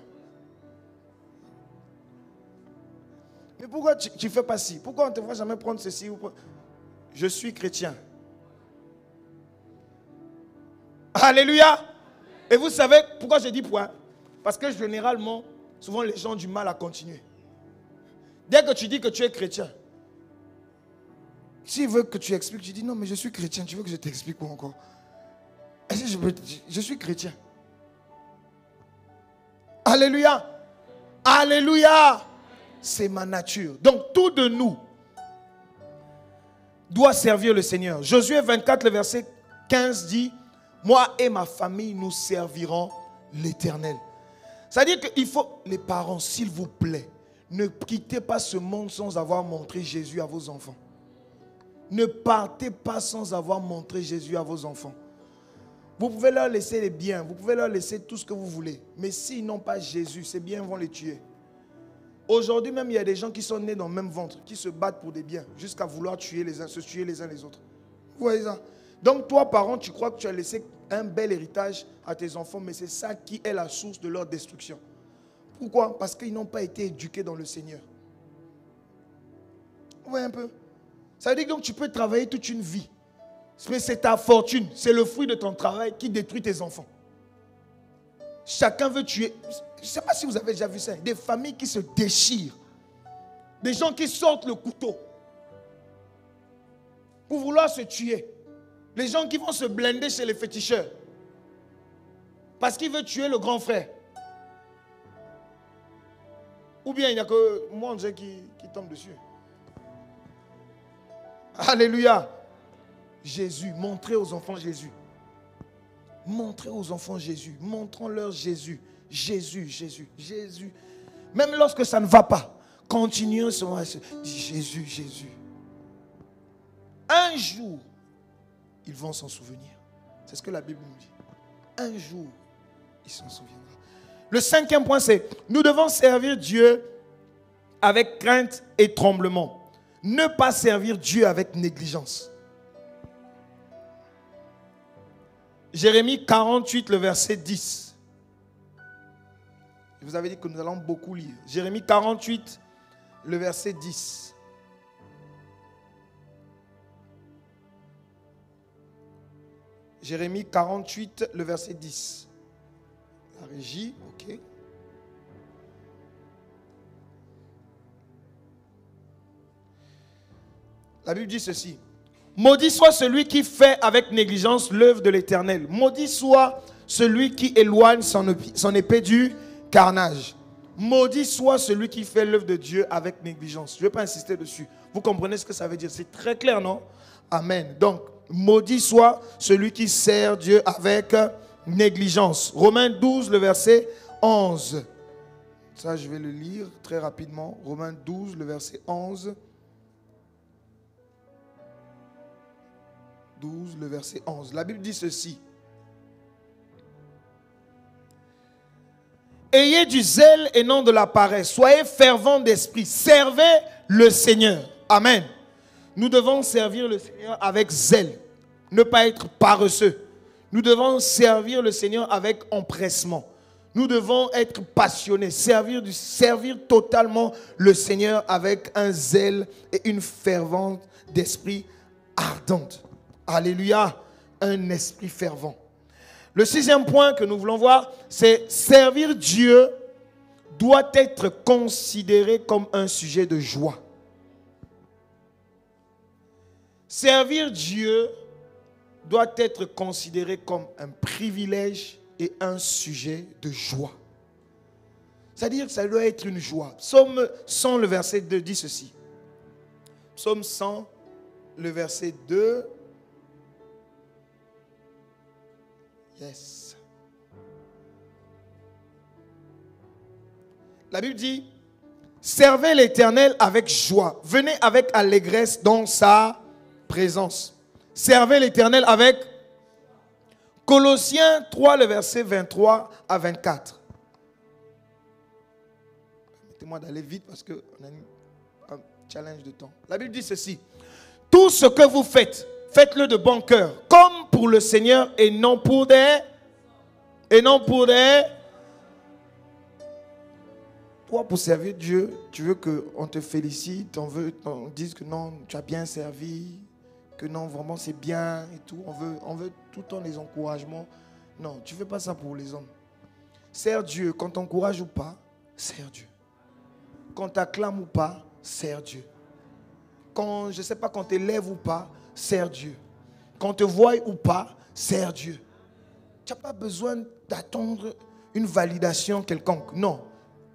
[SPEAKER 1] Mais pourquoi tu ne fais pas ci? Pourquoi on ne te voit jamais prendre ceci? Je suis chrétien. Alléluia. Et vous savez pourquoi je dis point? Parce que généralement, souvent les gens ont du mal à continuer. Dès que tu dis que tu es chrétien, s'il veut que tu expliques, tu dis non mais je suis chrétien, tu veux que je t'explique quoi encore? Je suis chrétien. Alléluia. Alléluia. C'est ma nature. Donc tout de nous doit servir le Seigneur. Josué 24, le verset 15 dit, moi et ma famille, nous servirons l'Éternel. C'est-à-dire qu'il faut, les parents, s'il vous plaît, ne quittez pas ce monde sans avoir montré Jésus à vos enfants. Ne partez pas sans avoir montré Jésus à vos enfants. Vous pouvez leur laisser les biens, vous pouvez leur laisser tout ce que vous voulez. Mais s'ils n'ont pas Jésus, ces biens vont les tuer. Aujourd'hui même, il y a des gens qui sont nés dans le même ventre, qui se battent pour des biens, jusqu'à vouloir tuer les uns, se tuer les uns les autres. Vous voyez ça? Donc toi, parent, tu crois que tu as laissé un bel héritage à tes enfants, mais c'est ça qui est la source de leur destruction. Pourquoi? Parce qu'ils n'ont pas été éduqués dans le Seigneur. Vous voyez un peu? Ça veut dire que donc tu peux travailler toute une vie. Mais c'est ta fortune, c'est le fruit de ton travail qui détruit tes enfants. Chacun veut tuer. Je ne sais pas si vous avez déjà vu ça. Des familles qui se déchirent. Des gens qui sortent le couteau pour vouloir se tuer. Les gens qui vont se blinder chez les féticheurs. Parce qu'ils veulent tuer le grand frère. Ou bien il n'y a que moi qui tombe dessus. Alléluia. Jésus, montrez aux enfants Jésus. Montrez aux enfants Jésus. Montrons-leur Jésus. Jésus, Jésus, Jésus. Même lorsque ça ne va pas, continuons à se dire Jésus, Jésus. Un jour, ils vont s'en souvenir. C'est ce que la Bible nous dit. Un jour, ils s'en souviendront. Le cinquième point, c'est nous devons servir Dieu avec crainte et tremblement. Ne pas servir Dieu avec négligence. Jérémie 48, le verset 10. Je vous avais dit que nous allons beaucoup lire. Jérémie 48, le verset 10. Jérémie 48, le verset 10. La régie, ok. La Bible dit ceci. Maudit soit celui qui fait avec négligence l'œuvre de l'Éternel. Maudit soit celui qui éloigne son épée du carnage. Maudit soit celui qui fait l'œuvre de Dieu avec négligence. Je ne vais pas insister dessus. Vous comprenez ce que ça veut dire? C'est très clair, non? Amen. Donc, maudit soit celui qui sert Dieu avec négligence. Romains 12, le verset 11. Ça, je vais le lire très rapidement. Romains 12, le verset 11. 12, le verset 11. La Bible dit ceci. Ayez du zèle et non de la paresse. Soyez fervents d'esprit. Servez le Seigneur. Amen. Nous devons servir le Seigneur avec zèle. Ne pas être paresseux. Nous devons servir le Seigneur avec empressement. Nous devons être passionnés. Servir totalement le Seigneur avec un zèle et une fervente d'esprit ardente. Alléluia, un esprit fervent. Le sixième point que nous voulons voir, c'est servir Dieu doit être considéré comme un sujet de joie. Servir Dieu doit être considéré comme un privilège et un sujet de joie. C'est-à-dire que ça doit être une joie. Psaume 100, le verset 2 dit ceci. Psaume 100, le verset 2. Yes. La Bible dit, servez l'Éternel avec joie. Venez avec allégresse dans sa présence. Servez l'Éternel avec Colossiens 3, le verset 23 à 24. Permettez-moi d'aller vite parce qu'on a un challenge de temps. La Bible dit ceci. Tout ce que vous faites, faites-le de bon cœur, comme pour le Seigneur et non pour des... Toi, pour servir Dieu, tu veux qu'on te félicite, on dise que non, tu as bien servi, que non, vraiment c'est bien et tout. On veut tout le temps les encouragements. Non, tu ne fais pas ça pour les hommes. Sers Dieu, quand on t'encourage ou pas, sers Dieu. Quand tu acclames ou pas, sers Dieu. Quand, je ne sais pas, quand tu élèves ou pas, sers Dieu. Quand te voie ou pas, sers Dieu. Tu n'as pas besoin d'attendre une validation quelconque. Non.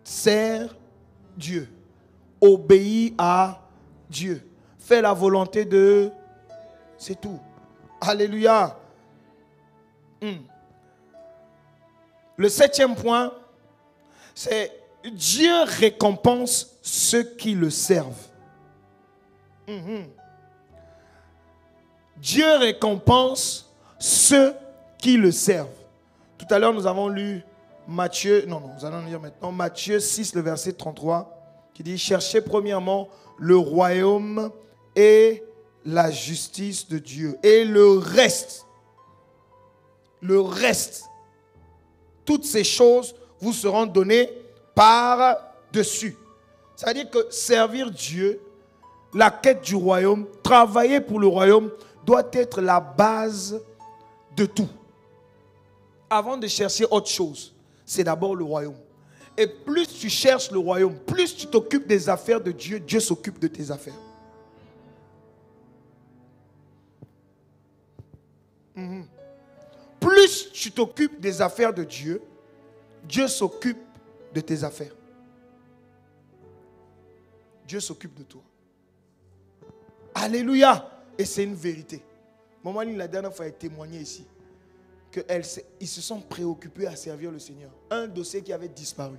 [SPEAKER 1] Sers Dieu. Obéis à Dieu. Fais la volonté de... C'est tout. Alléluia. Le 7e point, c'est Dieu récompense ceux qui le servent. Dieu récompense ceux qui le servent. Tout à l'heure, nous avons lu Matthieu, nous allons lire maintenant Matthieu 6, le verset 33, qui dit, cherchez premièrement le royaume et la justice de Dieu. Et le reste, toutes ces choses vous seront données par-dessus. C'est-à-dire que servir Dieu, la quête du royaume, travailler pour le royaume doit être la base de tout. Avant de chercher autre chose, c'est d'abord le royaume. Et plus tu cherches le royaume, plus tu t'occupes des affaires de Dieu, Dieu s'occupe de tes affaires. Plus tu t'occupes des affaires de Dieu, Dieu s'occupe de tes affaires. Dieu s'occupe de toi. Alléluia. Et c'est une vérité. Maman, la dernière fois, elle a témoigné ici qu'ils se sont préoccupés à servir le Seigneur. Un dossier qui avait disparu,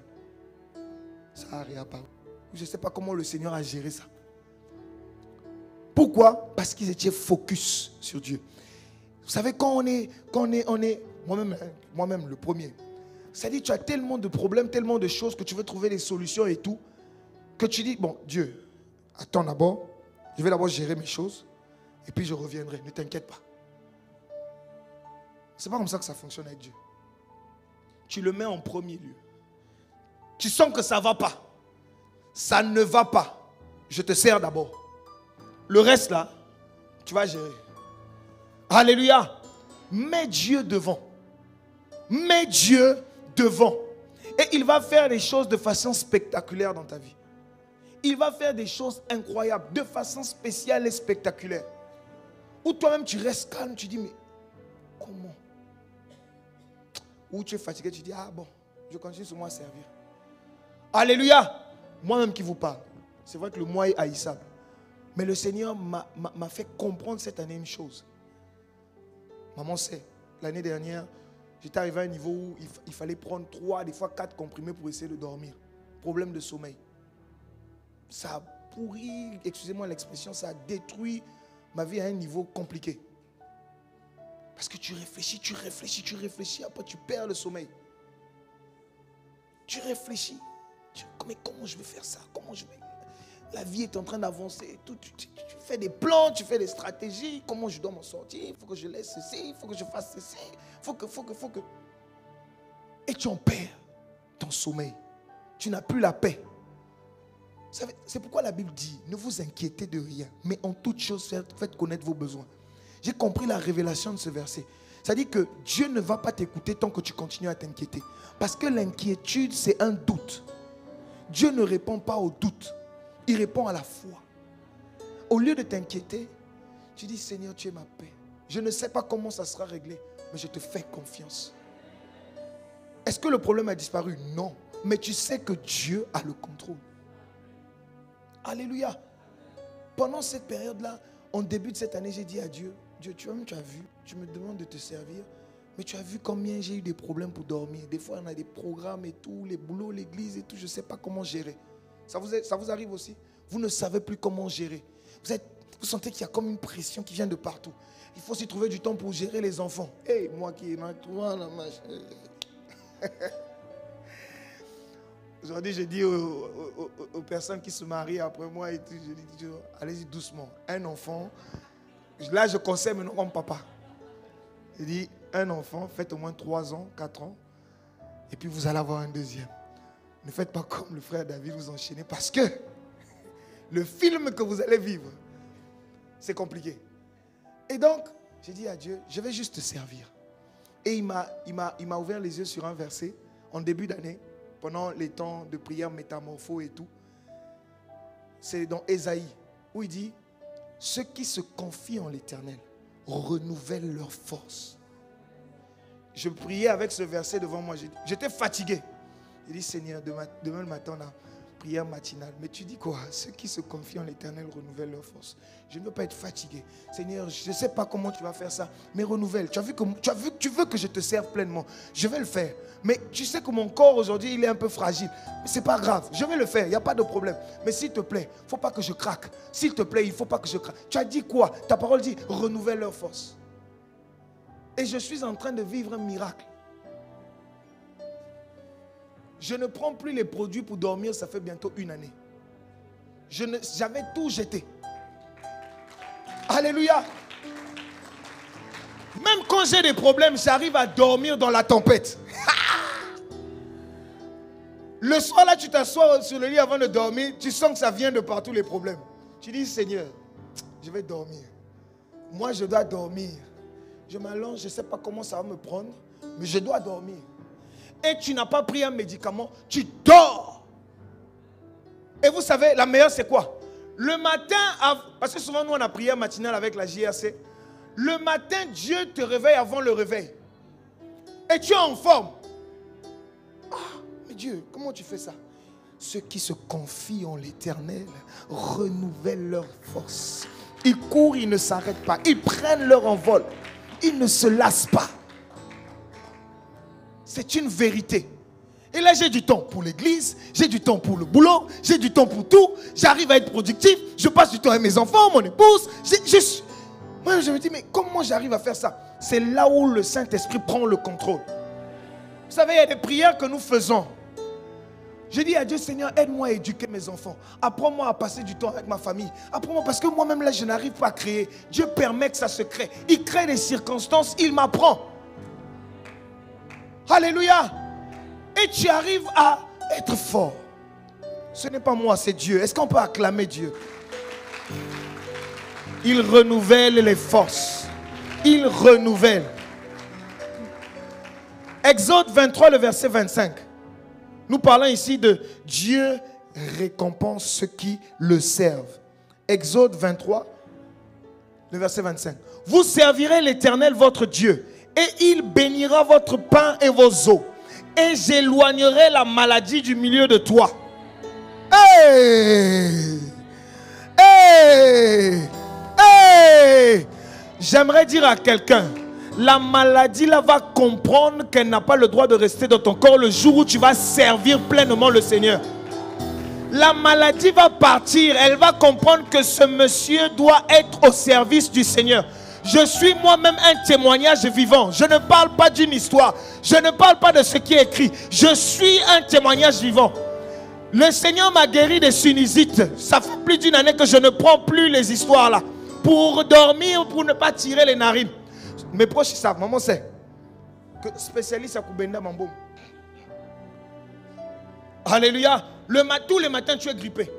[SPEAKER 1] ça a réapparu. Je ne sais pas comment le Seigneur a géré ça. Pourquoi? Parce qu'ils étaient focus sur Dieu. Vous savez, quand on est moi-même le premier, c'est-à-dire tu as tellement de problèmes, tellement de choses que tu veux trouver des solutions et tout, que tu dis, bon, Dieu, attends d'abord, je vais d'abord gérer mes choses, et puis je reviendrai, ne t'inquiète pas. C'est pas comme ça que ça fonctionne avec Dieu. Tu le mets en premier lieu. Tu sens que ça ne va pas. Ça ne va pas. Je te sers d'abord. Le reste là, tu vas gérer. Alléluia. Mets Dieu devant. Mets Dieu devant. Et il va faire des choses de façon spectaculaire dans ta vie. Il va faire des choses incroyables, de façon spéciale et spectaculaire. Ou toi-même tu restes calme, tu dis mais comment? Ou tu es fatigué, tu dis ah bon, je continue sur moi à servir. Alléluia. Moi-même qui vous parle. C'est vrai que le moi est haïssable. Mais le Seigneur m'a fait comprendre cette année une chose. Maman sait, l'année dernière, j'étais arrivé à un niveau où il fallait prendre 3, des fois 4 comprimés pour essayer de dormir. Problème de sommeil. Ça a pourri, excusez-moi l'expression, ça a détruit ma vie à un niveau compliqué. Parce que tu réfléchis, après tu perds le sommeil. Tu réfléchis. Mais comment je vais faire ça? La vie est en train d'avancer. Tu fais des plans, tu fais des stratégies. Comment je dois m'en sortir? Il faut que je laisse ceci, il faut que je fasse ceci. Il faut que. Et tu en perds ton sommeil. Tu n'as plus la paix. C'est pourquoi la Bible dit, ne vous inquiétez de rien, mais en toute chose, faites connaître vos besoins. J'ai compris la révélation de ce verset. C'est-à-dire que Dieu ne va pas t'écouter tant que tu continues à t'inquiéter. Parce que l'inquiétude, c'est un doute. Dieu ne répond pas au doute. Il répond à la foi. Au lieu de t'inquiéter, tu dis, Seigneur, tu es ma paix. Je ne sais pas comment ça sera réglé, mais je te fais confiance. Est-ce que le problème a disparu? Non. Mais tu sais que Dieu a le contrôle. Alléluia. Pendant cette période-là, en début de cette année, j'ai dit à Dieu, Dieu, tu as vu, tu me demandes de te servir, Mais tu as vu combien j'ai eu des problèmes pour dormir. Des fois, on a des programmes et tout, les boulots, l'église et tout. Je ne sais pas comment gérer. Ça vous arrive aussi? Vous ne savez plus comment gérer. Vous sentez qu'il y a comme une pression qui vient de partout. Il faut aussi trouver du temps pour gérer les enfants. Hey, moi qui ai toi, la machin. Aujourd'hui, je dis aux personnes qui se marient après moi, et tout, je dis, allez-y doucement. Un enfant, là je conseille maintenant comme papa. Je dis, un enfant, faites au moins 3 ans, 4 ans, et puis vous allez avoir un deuxième. Ne faites pas comme le frère David, vous enchaînez, parce que le film que vous allez vivre, c'est compliqué. Et donc, j'ai dit à Dieu, je vais juste te servir. Et il m'a ouvert les yeux sur un verset, en début d'année, pendant les temps de prière métamorpho et tout. C'est dans Ésaïe, où il dit, ceux qui se confient en l'Éternel renouvellent leur force. Je priais avec ce verset devant moi. J'étais fatigué. J'ai dit, Seigneur, demain le matin, on a prière matinale. Mais tu dis quoi? Ceux qui se confient en l'Éternel renouvellent leur force. Je ne veux pas être fatigué. Seigneur, je ne sais pas comment tu vas faire ça, mais renouvelle. Tu veux que je te serve pleinement. Je vais le faire. Mais tu sais que mon corps aujourd'hui, il est un peu fragile. Mais ce n'est pas grave. Je vais le faire. Il n'y a pas de problème. Mais s'il te plaît, il ne faut pas que je craque. S'il te plaît, il ne faut pas que je craque. Tu as dit quoi? Ta parole dit, renouvelle leur force. Et je suis en train de vivre un miracle. Je ne prends plus les produits pour dormir, ça fait bientôt 1 année. J'avais tout jeté. Alléluia. Même quand j'ai des problèmes, j'arrive à dormir dans la tempête. Le soir là, tu t'assois sur le lit avant de dormir, tu sens que ça vient de partout les problèmes. Tu dis, Seigneur, je vais dormir. Moi, je dois dormir. Je m'allonge, je ne sais pas comment ça va me prendre, mais je dois dormir. Et tu n'as pas pris un médicament, tu dors. Et vous savez, la meilleure c'est quoi? Le matin, parce que souvent nous on a prière matinale avec la JRC. Le matin, Dieu te réveille avant le réveil. Et tu es en forme. Ah, mais Dieu, comment tu fais ça? Ceux qui se confient en l'Éternel renouvellent leur force. Ils courent, ils ne s'arrêtent pas. Ils prennent leur envol. Ils ne se lassent pas. C'est une vérité. Et là, j'ai du temps pour l'église, j'ai du temps pour le boulot, j'ai du temps pour tout. J'arrive à être productif, je passe du temps avec mes enfants, mon épouse. Moi, je me dis, mais comment j'arrive à faire ça? C'est là où le Saint-Esprit prend le contrôle. Vous savez, il y a des prières que nous faisons. Je dis à Dieu, Seigneur, aide-moi à éduquer mes enfants. Apprends-moi à passer du temps avec ma famille. Apprends-moi, parce que moi-même, là, je n'arrive pas à créer. Dieu permet que ça se crée. Il crée des circonstances, il m'apprend. Alléluia. Et tu arrives à être fort. Ce n'est pas moi, c'est Dieu. Est-ce qu'on peut acclamer Dieu? Il renouvelle les forces. Il renouvelle. Exode 23, le verset 25. Nous parlons ici de Dieu récompense ceux qui le servent. Exode 23, le verset 25. Vous servirez l'Éternel votre Dieu, et il bénira votre pain et vos eaux. Et j'éloignerai la maladie du milieu de toi. Hey! Hey! Hey! J'aimerais dire à quelqu'un, la maladie là va comprendre qu'elle n'a pas le droit de rester dans ton corps le jour où tu vas servir pleinement le Seigneur. La maladie va partir, elle va comprendre que ce monsieur doit être au service du Seigneur. Je suis moi-même un témoignage vivant. Je ne parle pas d'une histoire. Je ne parle pas de ce qui est écrit. Je suis un témoignage vivant. Le Seigneur m'a guéri des sinusites. Ça fait plus d'1 année que je ne prends plus les histoires là. Pour dormir, pour ne pas tirer les narines. Mes proches savent, maman sait. Que spécialiste à Koubenda Mambo. Alléluia. Tous les matins tu es grippé.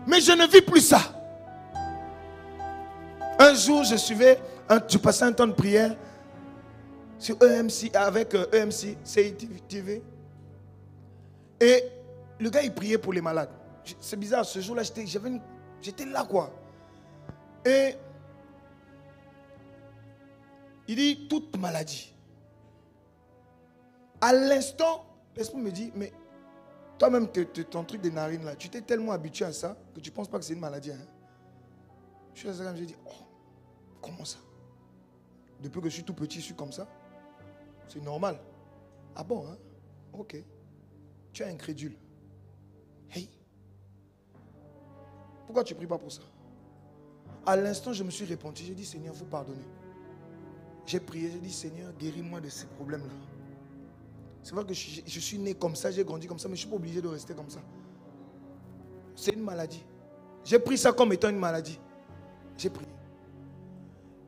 [SPEAKER 1] Mais je ne vis plus ça. Un jour, je passais un temps de prière sur EMC, avec EMC, CITV. Et le gars, il priait pour les malades. C'est bizarre, ce jour-là, j'étais là, quoi. Et il dit, toute maladie. À l'instant, l'esprit me dit, mais toi-même, ton truc des narines, là, tu t'es tellement habitué à ça que tu ne penses pas que c'est une maladie. Hein? Je suis là, j'ai dit, oh, comment ça? Depuis que je suis tout petit, je suis comme ça. C'est normal. Ah bon, hein? Ok. Tu es incrédule. Hey. Pourquoi tu ne pries pas pour ça? À l'instant, je me suis repenti. J'ai dit, Seigneur, il faut pardonner. J'ai prié, j'ai dit, Seigneur, guéris-moi de ces problèmes-là. C'est vrai que je suis né comme ça, j'ai grandi comme ça, mais je ne suis pas obligé de rester comme ça. C'est une maladie. J'ai pris ça comme étant une maladie. J'ai prié.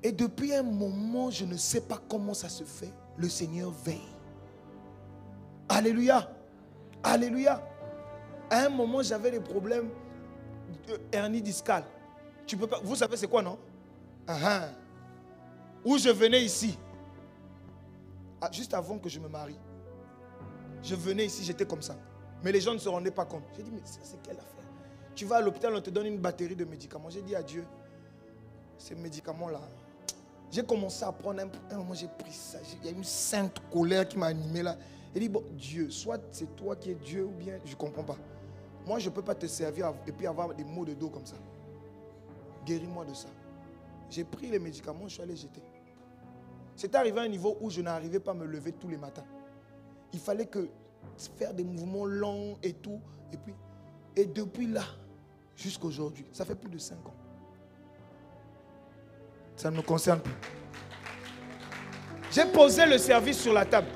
[SPEAKER 1] Et depuis un moment, je ne sais pas comment ça se fait. Le Seigneur veille. Alléluia. Alléluia. À un moment, j'avais des problèmes de hernie discale. Tu peux pas, vous savez c'est quoi, non? Où je venais ici. Juste avant que je me marie. Je venais ici, j'étais comme ça. Mais les gens ne se rendaient pas compte. J'ai dit, mais ça c'est quelle affaire? Tu vas à l'hôpital, on te donne une batterie de médicaments. J'ai dit à Dieu, ces médicaments-là. J'ai commencé à prendre un moment, j'ai pris ça. Il y a une sainte colère qui m'a animé là. J'ai dit, bon, Dieu, soit c'est toi qui es Dieu ou bien je ne comprends pas. Moi, je ne peux pas te servir et puis avoir des maux de dos comme ça. Guéris-moi de ça. J'ai pris les médicaments, je suis allé jeter. C'est arrivé à un niveau où je n'arrivais pas à me lever tous les matins. Il fallait que faire des mouvements longs et tout. Et depuis là, jusqu'à aujourd'hui, ça fait plus de 5 ans. Ça ne me concerne plus. J'ai posé le service sur la table.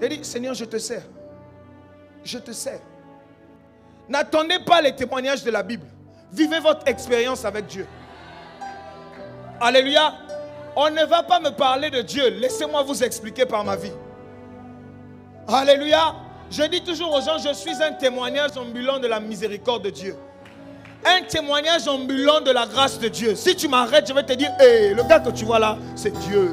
[SPEAKER 1] J'ai dit, Seigneur, je te sers. Je te sers. N'attendez pas les témoignages de la Bible. Vivez votre expérience avec Dieu. Alléluia. On ne va pas me parler de Dieu. Laissez-moi vous expliquer par ma vie. Alléluia. Je dis toujours aux gens, je suis un témoignage ambulant de la miséricorde de Dieu. Un témoignage ambulant de la grâce de Dieu. Si tu m'arrêtes, je vais te dire, hey, le gars que tu vois là, c'est Dieu.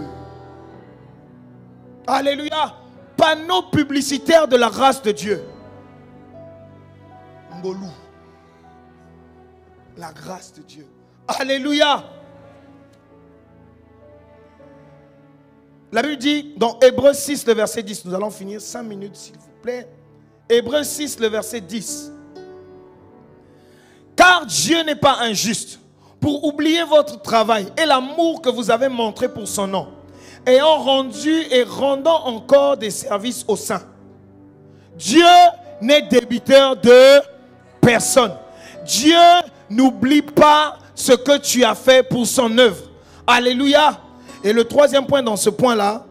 [SPEAKER 1] Alléluia. Panneau publicitaire de la grâce de Dieu. Ngolou. La grâce de Dieu. Alléluia. La Bible dit dans Hébreux 6, le verset 10. Nous allons finir 5 minutes, s'il vous plaît. Hébreux 6, le verset 10. Car Dieu n'est pas injuste pour oublier votre travail et l'amour que vous avez montré pour son nom, ayant rendu et rendant encore des services aux saints. Dieu n'est débiteur de personne. Dieu n'oublie pas ce que tu as fait pour son œuvre. Alléluia. Et le troisième point dans ce point-là,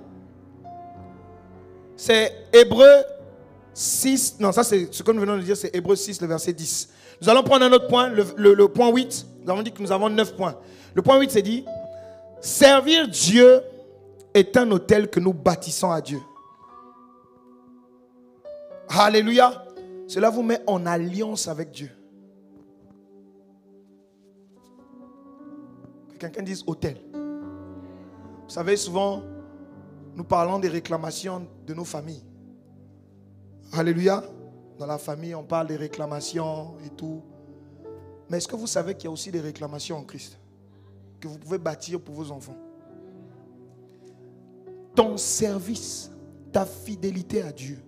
[SPEAKER 1] c'est Hébreux 6. Non, ça c'est ce que nous venons de dire, c'est Hébreux 6, le verset 10. Nous allons prendre un autre point, le point 8. Nous avons dit que nous avons 9 points. Le point 8, c'est dit, servir Dieu est un autel que nous bâtissons à Dieu. Alléluia. Cela vous met en alliance avec Dieu. Que quelqu'un dise autel. Vous savez, souvent, nous parlons des réclamations de nos familles. Alléluia. Dans la famille, on parle des réclamations et tout. Mais est-ce que vous savez qu'il y a aussi des réclamations en Christ que vous pouvez bâtir pour vos enfants? Ton service, ta fidélité à Dieu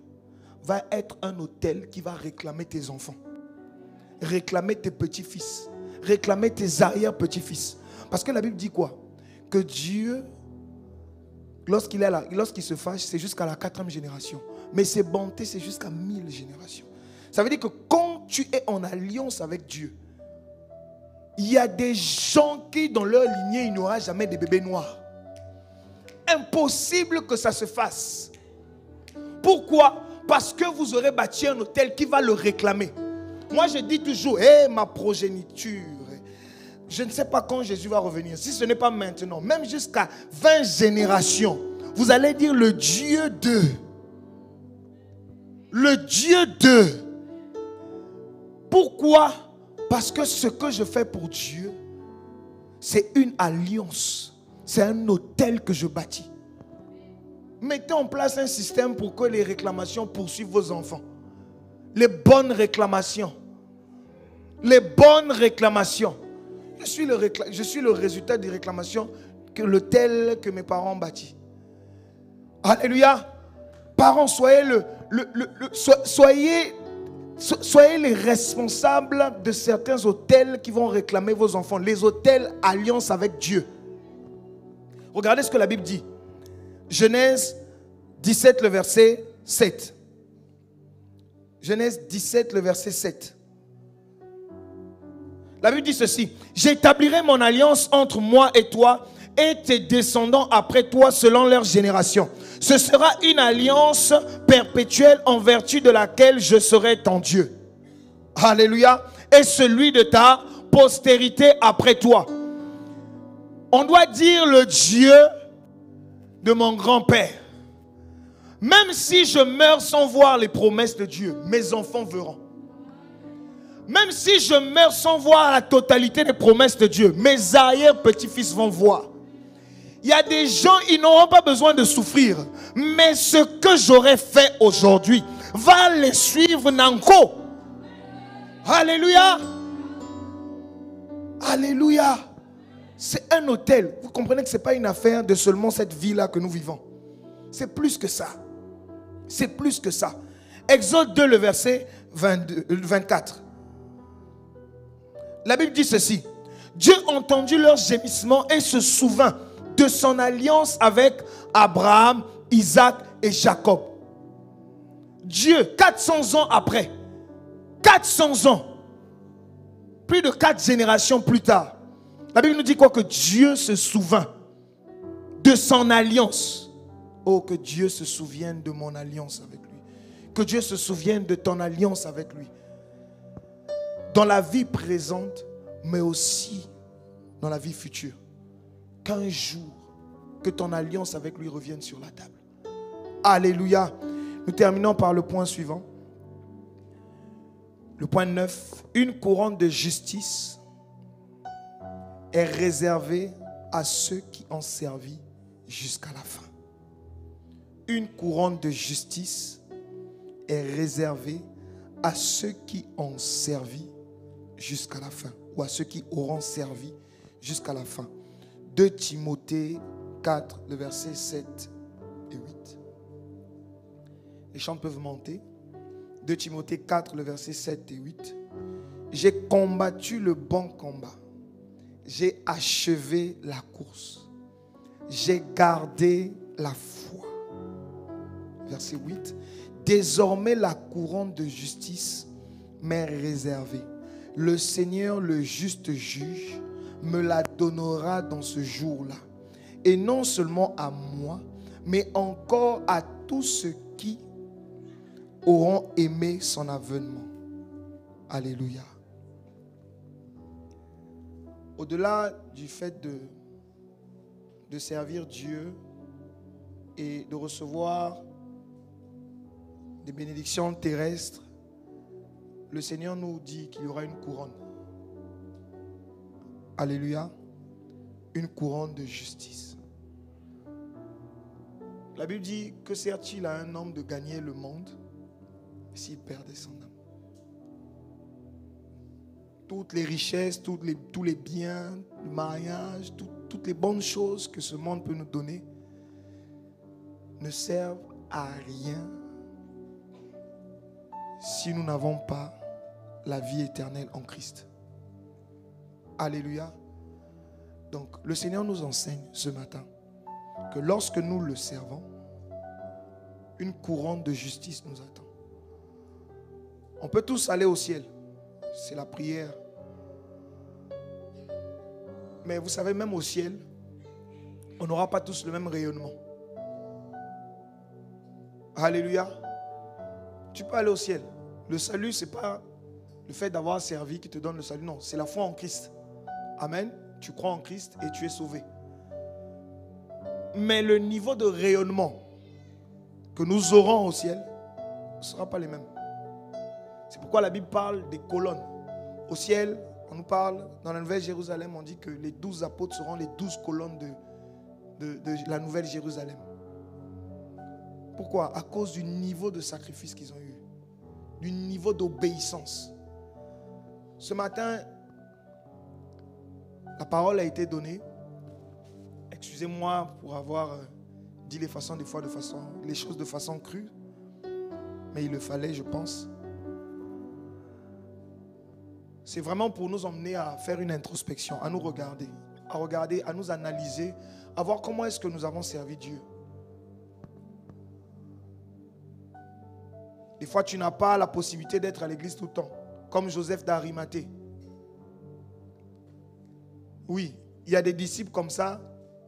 [SPEAKER 1] va être un autel qui va réclamer tes enfants, réclamer tes petits-fils, réclamer tes arrière-petits-fils. Parce que la Bible dit quoi? Que Dieu, lorsqu'il se fâche, c'est jusqu'à la 4e génération. Mais ses bontés, c'est jusqu'à 1000 générations. Ça veut dire que quand tu es en alliance avec Dieu, il y a des gens qui, dans leur lignée, il n'y aura jamais de bébés noirs. Impossible que ça se fasse. Pourquoi? Parce que vous aurez bâti un autel qui va le réclamer. Moi, je dis toujours, ma progéniture. Je ne sais pas quand Jésus va revenir. Si ce n'est pas maintenant, même jusqu'à 20 générations, vous allez dire le Dieu de. Le Dieu de. Pourquoi? Parce que ce que je fais pour Dieu, c'est une alliance. C'est un autel que je bâtis. Mettez en place un système pour que les réclamations poursuivent vos enfants. Les bonnes réclamations. Les bonnes réclamations. Je suis le résultat des réclamations que l'autel que mes parents ont bâti. Alléluia. Parents, soyez les responsables de certains autels qui vont réclamer vos enfants. Les autels alliance avec Dieu. Regardez ce que la Bible dit. Genèse 17, le verset 7. Genèse 17, le verset 7. La Bible dit ceci. J'établirai mon alliance entre moi et toi et tes descendants après toi selon leur génération. Ce sera une alliance perpétuelle en vertu de laquelle je serai ton Dieu. Alléluia. Et celui de ta postérité après toi. On doit dire le Dieu de mon grand-père. Même si je meurs sans voir les promesses de Dieu, mes enfants verront. Même si je meurs sans voir la totalité des promesses de Dieu, mes arrière-petits-fils vont voir. Il y a des gens, ils n'auront pas besoin de souffrir. Mais ce que j'aurais fait aujourd'hui va les suivre nanko. Alléluia. Alléluia. C'est un hôtel. Vous comprenez que ce n'est pas une affaire de seulement cette vie-là que nous vivons. C'est plus que ça. C'est plus que ça. Exode 2, le verset 24. La Bible dit ceci. Dieu entendit leurs gémissements et se souvint de son alliance avec Abraham, Isaac et Jacob. Dieu, 400 ans après, 400 ans, plus de 4 générations plus tard, la Bible nous dit quoi? Que Dieu se souvint de son alliance. Oh, que Dieu se souvienne de mon alliance avec lui. Que Dieu se souvienne de ton alliance avec lui. Dans la vie présente, mais aussi dans la vie future. Qu'un jour, que ton alliance avec lui revienne sur la table. Alléluia. Nous terminons par le point suivant. Le point 9. Une couronne de justice est réservée à ceux qui ont servi jusqu'à la fin. Une couronne de justice est réservée à ceux qui ont servi jusqu'à la fin, ou à ceux qui auront servi jusqu'à la fin. 2 Timothée 4, le verset 7 et 8. Les chants peuvent monter. 2 Timothée 4, le verset 7 et 8. J'ai combattu le bon combat. J'ai achevé la course. J'ai gardé la foi. Verset 8. Désormais la couronne de justice m'est réservée. Le Seigneur, le juste juge, me la donnera dans ce jour-là. Et non seulement à moi, mais encore à tous ceux qui auront aimé son avènement. Alléluia. Au-delà du fait de servir Dieu et de recevoir des bénédictions terrestres, le Seigneur nous dit qu'il y aura une couronne. Alléluia. Une couronne de justice. La Bible dit que sert-il à un homme de gagner le monde s'il perdait son âme? Toutes les richesses, tous les biens, le mariage, toutes les bonnes choses que ce monde peut nous donner ne servent à rien si nous n'avons pas la vie éternelle en Christ. Alléluia. Donc, le Seigneur nous enseigne ce matin que lorsque nous le servons, une couronne de justice nous attend. On peut tous aller au ciel. C'est la prière. Mais vous savez, même au ciel, on n'aura pas tous le même rayonnement. Alléluia. Tu peux aller au ciel. Le salut, ce n'est pas le fait d'avoir servi qui te donne le salut. Non, c'est la foi en Christ. Amen. Tu crois en Christ et tu es sauvé. Mais le niveau de rayonnement que nous aurons au ciel ne sera pas les mêmes. C'est pourquoi la Bible parle des colonnes. Au ciel, on nous parle, dans la Nouvelle Jérusalem, on dit que les 12 apôtres seront les 12 colonnes de la Nouvelle Jérusalem. Pourquoi? À cause du niveau de sacrifice qu'ils ont eu, du niveau d'obéissance. Ce matin, la parole a été donnée. Excusez-moi pour avoir dit les choses de façon crue, mais il le fallait, je pense. C'est vraiment pour nous emmener à faire une introspection, à nous regarder, à nous analyser, à voir comment est-ce que nous avons servi Dieu. Des fois, tu n'as pas la possibilité d'être à l'église tout le temps, comme Joseph d'Arimathée. Oui, il y a des disciples comme ça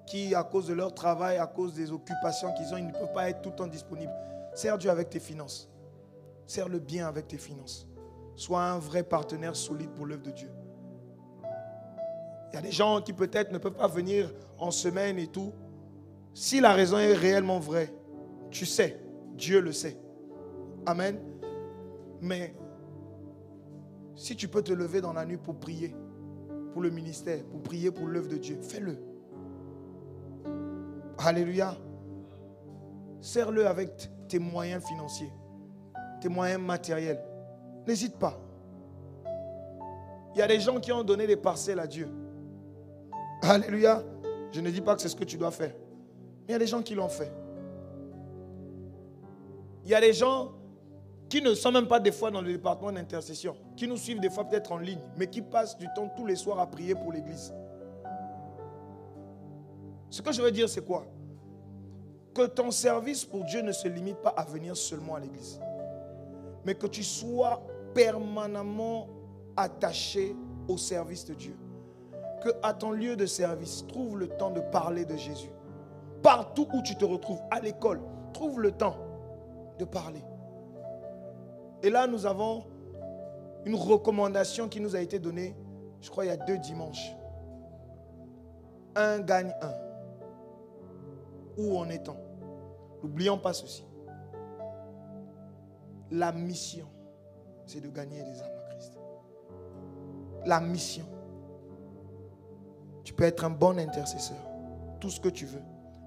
[SPEAKER 1] qui, à cause de leur travail, à cause des occupations qu'ils ont, ils ne peuvent pas être tout le temps disponibles. Sers Dieu avec tes finances. Sers-le bien avec tes finances. Sois un vrai partenaire solide pour l'œuvre de Dieu. Il y a des gens qui peut-être ne peuvent pas venir en semaine et tout. Si la raison est réellement vraie, tu sais, Dieu le sait. Amen. Mais si tu peux te lever dans la nuit pour prier pour le ministère, pour prier pour l'œuvre de Dieu, fais-le. Alléluia. Sers-le avec tes moyens financiers, tes moyens matériels. N'hésite pas. Il y a des gens qui ont donné des parcelles à Dieu. Alléluia. Je ne dis pas que c'est ce que tu dois faire. Mais il y a des gens qui l'ont fait. Il y a des gens qui ne sont même pas des fois dans le département d'intercession, qui nous suivent des fois peut-être en ligne, mais qui passent du temps tous les soirs à prier pour l'église. Ce que je veux dire, c'est quoi? Que ton service pour Dieu ne se limite pas à venir seulement à l'église, mais que tu sois permanemment attaché au service de Dieu. Que à ton lieu de service, trouve le temps de parler de Jésus. Partout où tu te retrouves, à l'école, trouve le temps de parler. Et là, nous avons une recommandation qui nous a été donnée, je crois, il y a 2 dimanches. Un gagne un. Où en est-on? N'oublions pas ceci. La mission, c'est de gagner des âmes à Christ. La mission. Tu peux être un bon intercesseur, tout ce que tu veux.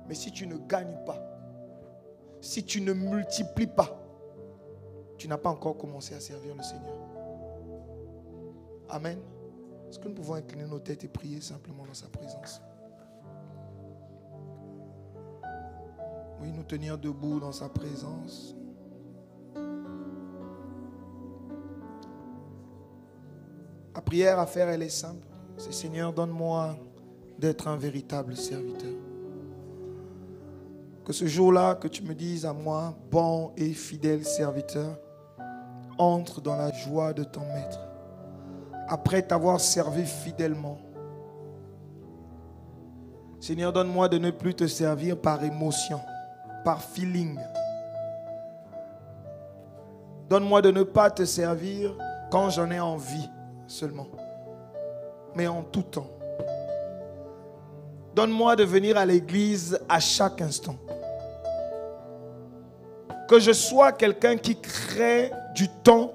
[SPEAKER 1] Mais si tu ne gagnes pas, si tu ne multiplies pas, tu n'as pas encore commencé à servir le Seigneur. Amen. Est-ce que nous pouvons incliner nos têtes et prier simplement dans sa présence? Oui, nous tenir debout dans sa présence. La prière à faire, elle est simple. C'est Seigneur, donne-moi d'être un véritable serviteur. Que ce jour-là, que tu me dises à moi, bon et fidèle serviteur, entre dans la joie de ton maître. Après t'avoir servi fidèlement. Seigneur, donne-moi de ne plus te servir par émotion, par feeling. Donne-moi de ne pas te servir quand j'en ai envie seulement, mais en tout temps. Donne-moi de venir à l'église à chaque instant. Que je sois quelqu'un qui crée du temps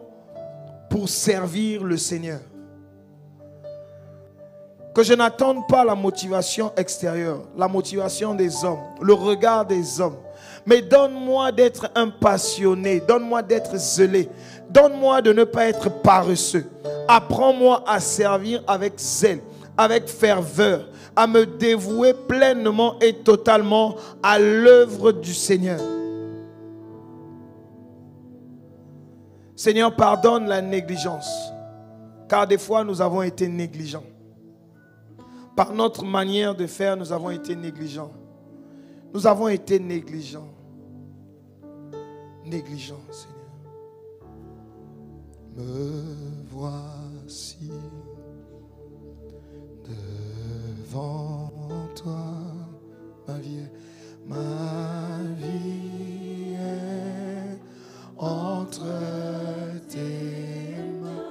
[SPEAKER 1] pour servir le Seigneur. Que je n'attende pas la motivation extérieure, la motivation des hommes, le regard des hommes. Mais donne-moi d'être un passionné, donne-moi d'être zélé, donne-moi de ne pas être paresseux. Apprends-moi à servir avec zèle, avec ferveur, à me dévouer pleinement et totalement à l'œuvre du Seigneur. Seigneur, pardonne la négligence, car des fois nous avons été négligents. Par notre manière de faire, nous avons été négligents. Nous avons été négligents. Négligents, Seigneur. Me voici devant toi, ma vie est entre tes mains.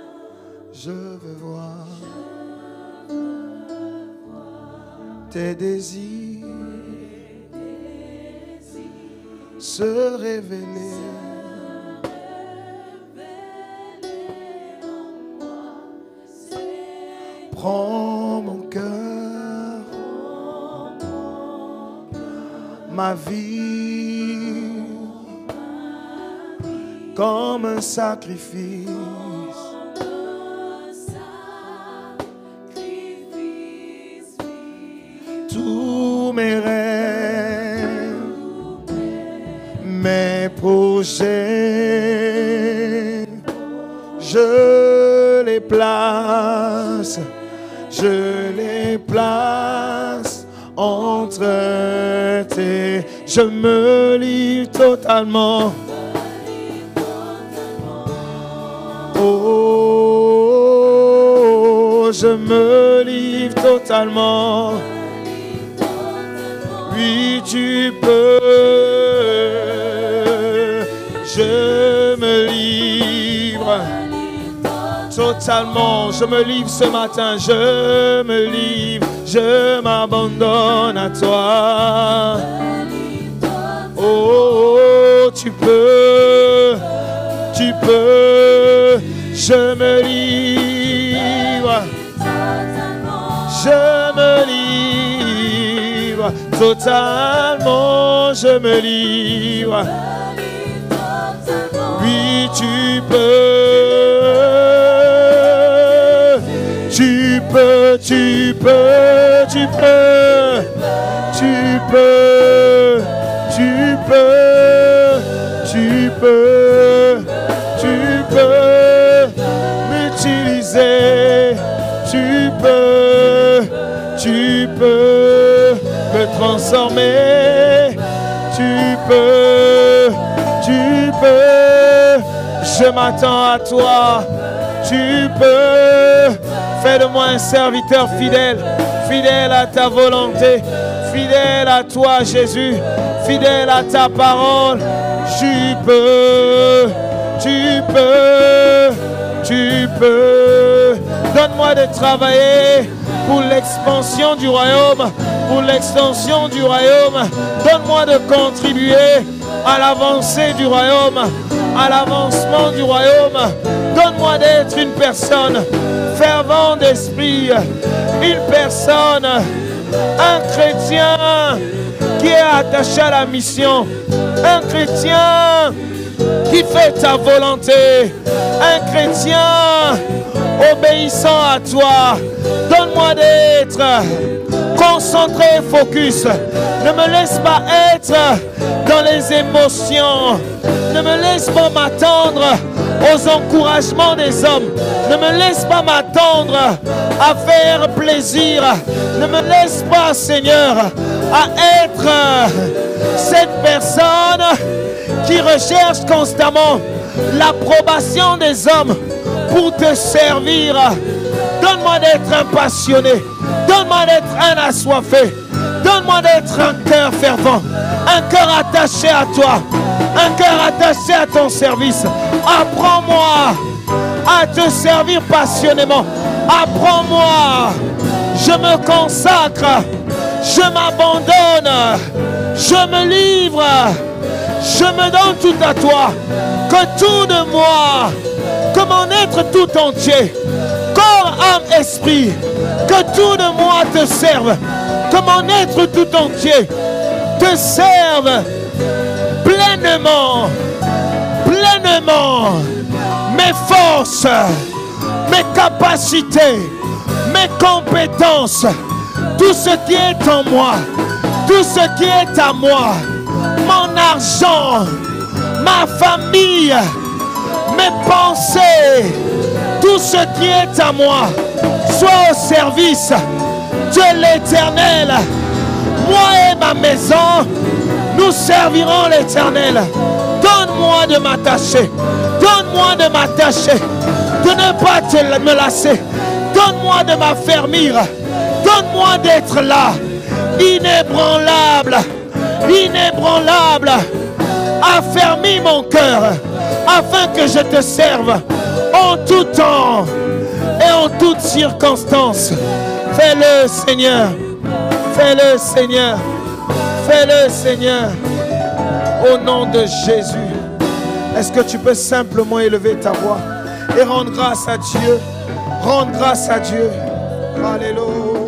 [SPEAKER 1] Je veux voir tes désirs se révéler. Prends mon cœur, ma vie, comme un sacrifice. Tous mes rêves, mes projets, je les place entre tes. Je me livre totalement. Oh, je me livre totalement. Oui, tu peux. Je me livre totalement. Je me livre ce matin. Je me livre. Je m'abandonne à toi. Oh, tu peux. Tu peux. Je me livre. Je me livre. Totalement, je me livre. Oui, tu peux. Tu peux, tu peux, tu peux. Tu peux. Tu peux. Tu peux. Tu peux m'utiliser. Tu peux. Tu peux me transformer. Tu peux. Tu peux, je m'attends à toi. Tu peux, fais de moi un serviteur fidèle, fidèle à ta volonté, fidèle à toi Jésus, fidèle à ta parole. Tu peux, tu peux, tu peux. Donne-moi de travailler pour l'expansion du royaume, pour l'extension du royaume. Donne-moi de contribuer à l'avancée du royaume, à l'avancement du royaume. Donne-moi d'être une personne fervente d'esprit, une personne, un chrétien qui est attaché à la mission, un chrétien qui fait ta volonté, un chrétien obéissant à toi. Donne-moi d'être concentré et focus. Ne me laisse pas être dans les émotions. Ne me laisse pas m'attendre aux encouragements des hommes. Ne me laisse pas m'attendre à faire plaisir. Ne me laisse pas, Seigneur, à être cette personne qui recherche constamment l'approbation des hommes pour te servir. Donne-moi d'être un passionné. Donne-moi d'être un assoiffé. Donne-moi d'être un cœur fervent. Un cœur attaché à toi. Un cœur attaché à ton service. Apprends-moi à te servir passionnément. Apprends-moi. Je me consacre. Je m'abandonne. Je me livre. Je me donne tout à toi. Que tout de moi, que mon être tout entier, corps, âme, esprit, que tout de moi te serve. Que mon être tout entier te serve pleinement, pleinement. Mes forces, mes capacités, mes compétences, tout ce qui est en moi, tout ce qui est à moi, mon argent, ma famille, mes pensées, tout ce qui est à moi, soit au service de l'Éternel. Moi et ma maison, nous servirons l'Éternel. Donne-moi de m'attacher. Donne-moi de m'attacher. De ne pas me lasser. Donne-moi de m'affermir. Donne-moi d'être là. Inébranlable. Inébranlable. Affermis mon cœur afin que je te serve en tout temps et en toutes circonstances. Fais-le, Seigneur. Fais-le, Seigneur. Fais-le, Seigneur. Au nom de Jésus. Est-ce que tu peux simplement élever ta voix et rendre grâce à Dieu? Rendre grâce à Dieu. Alléluia.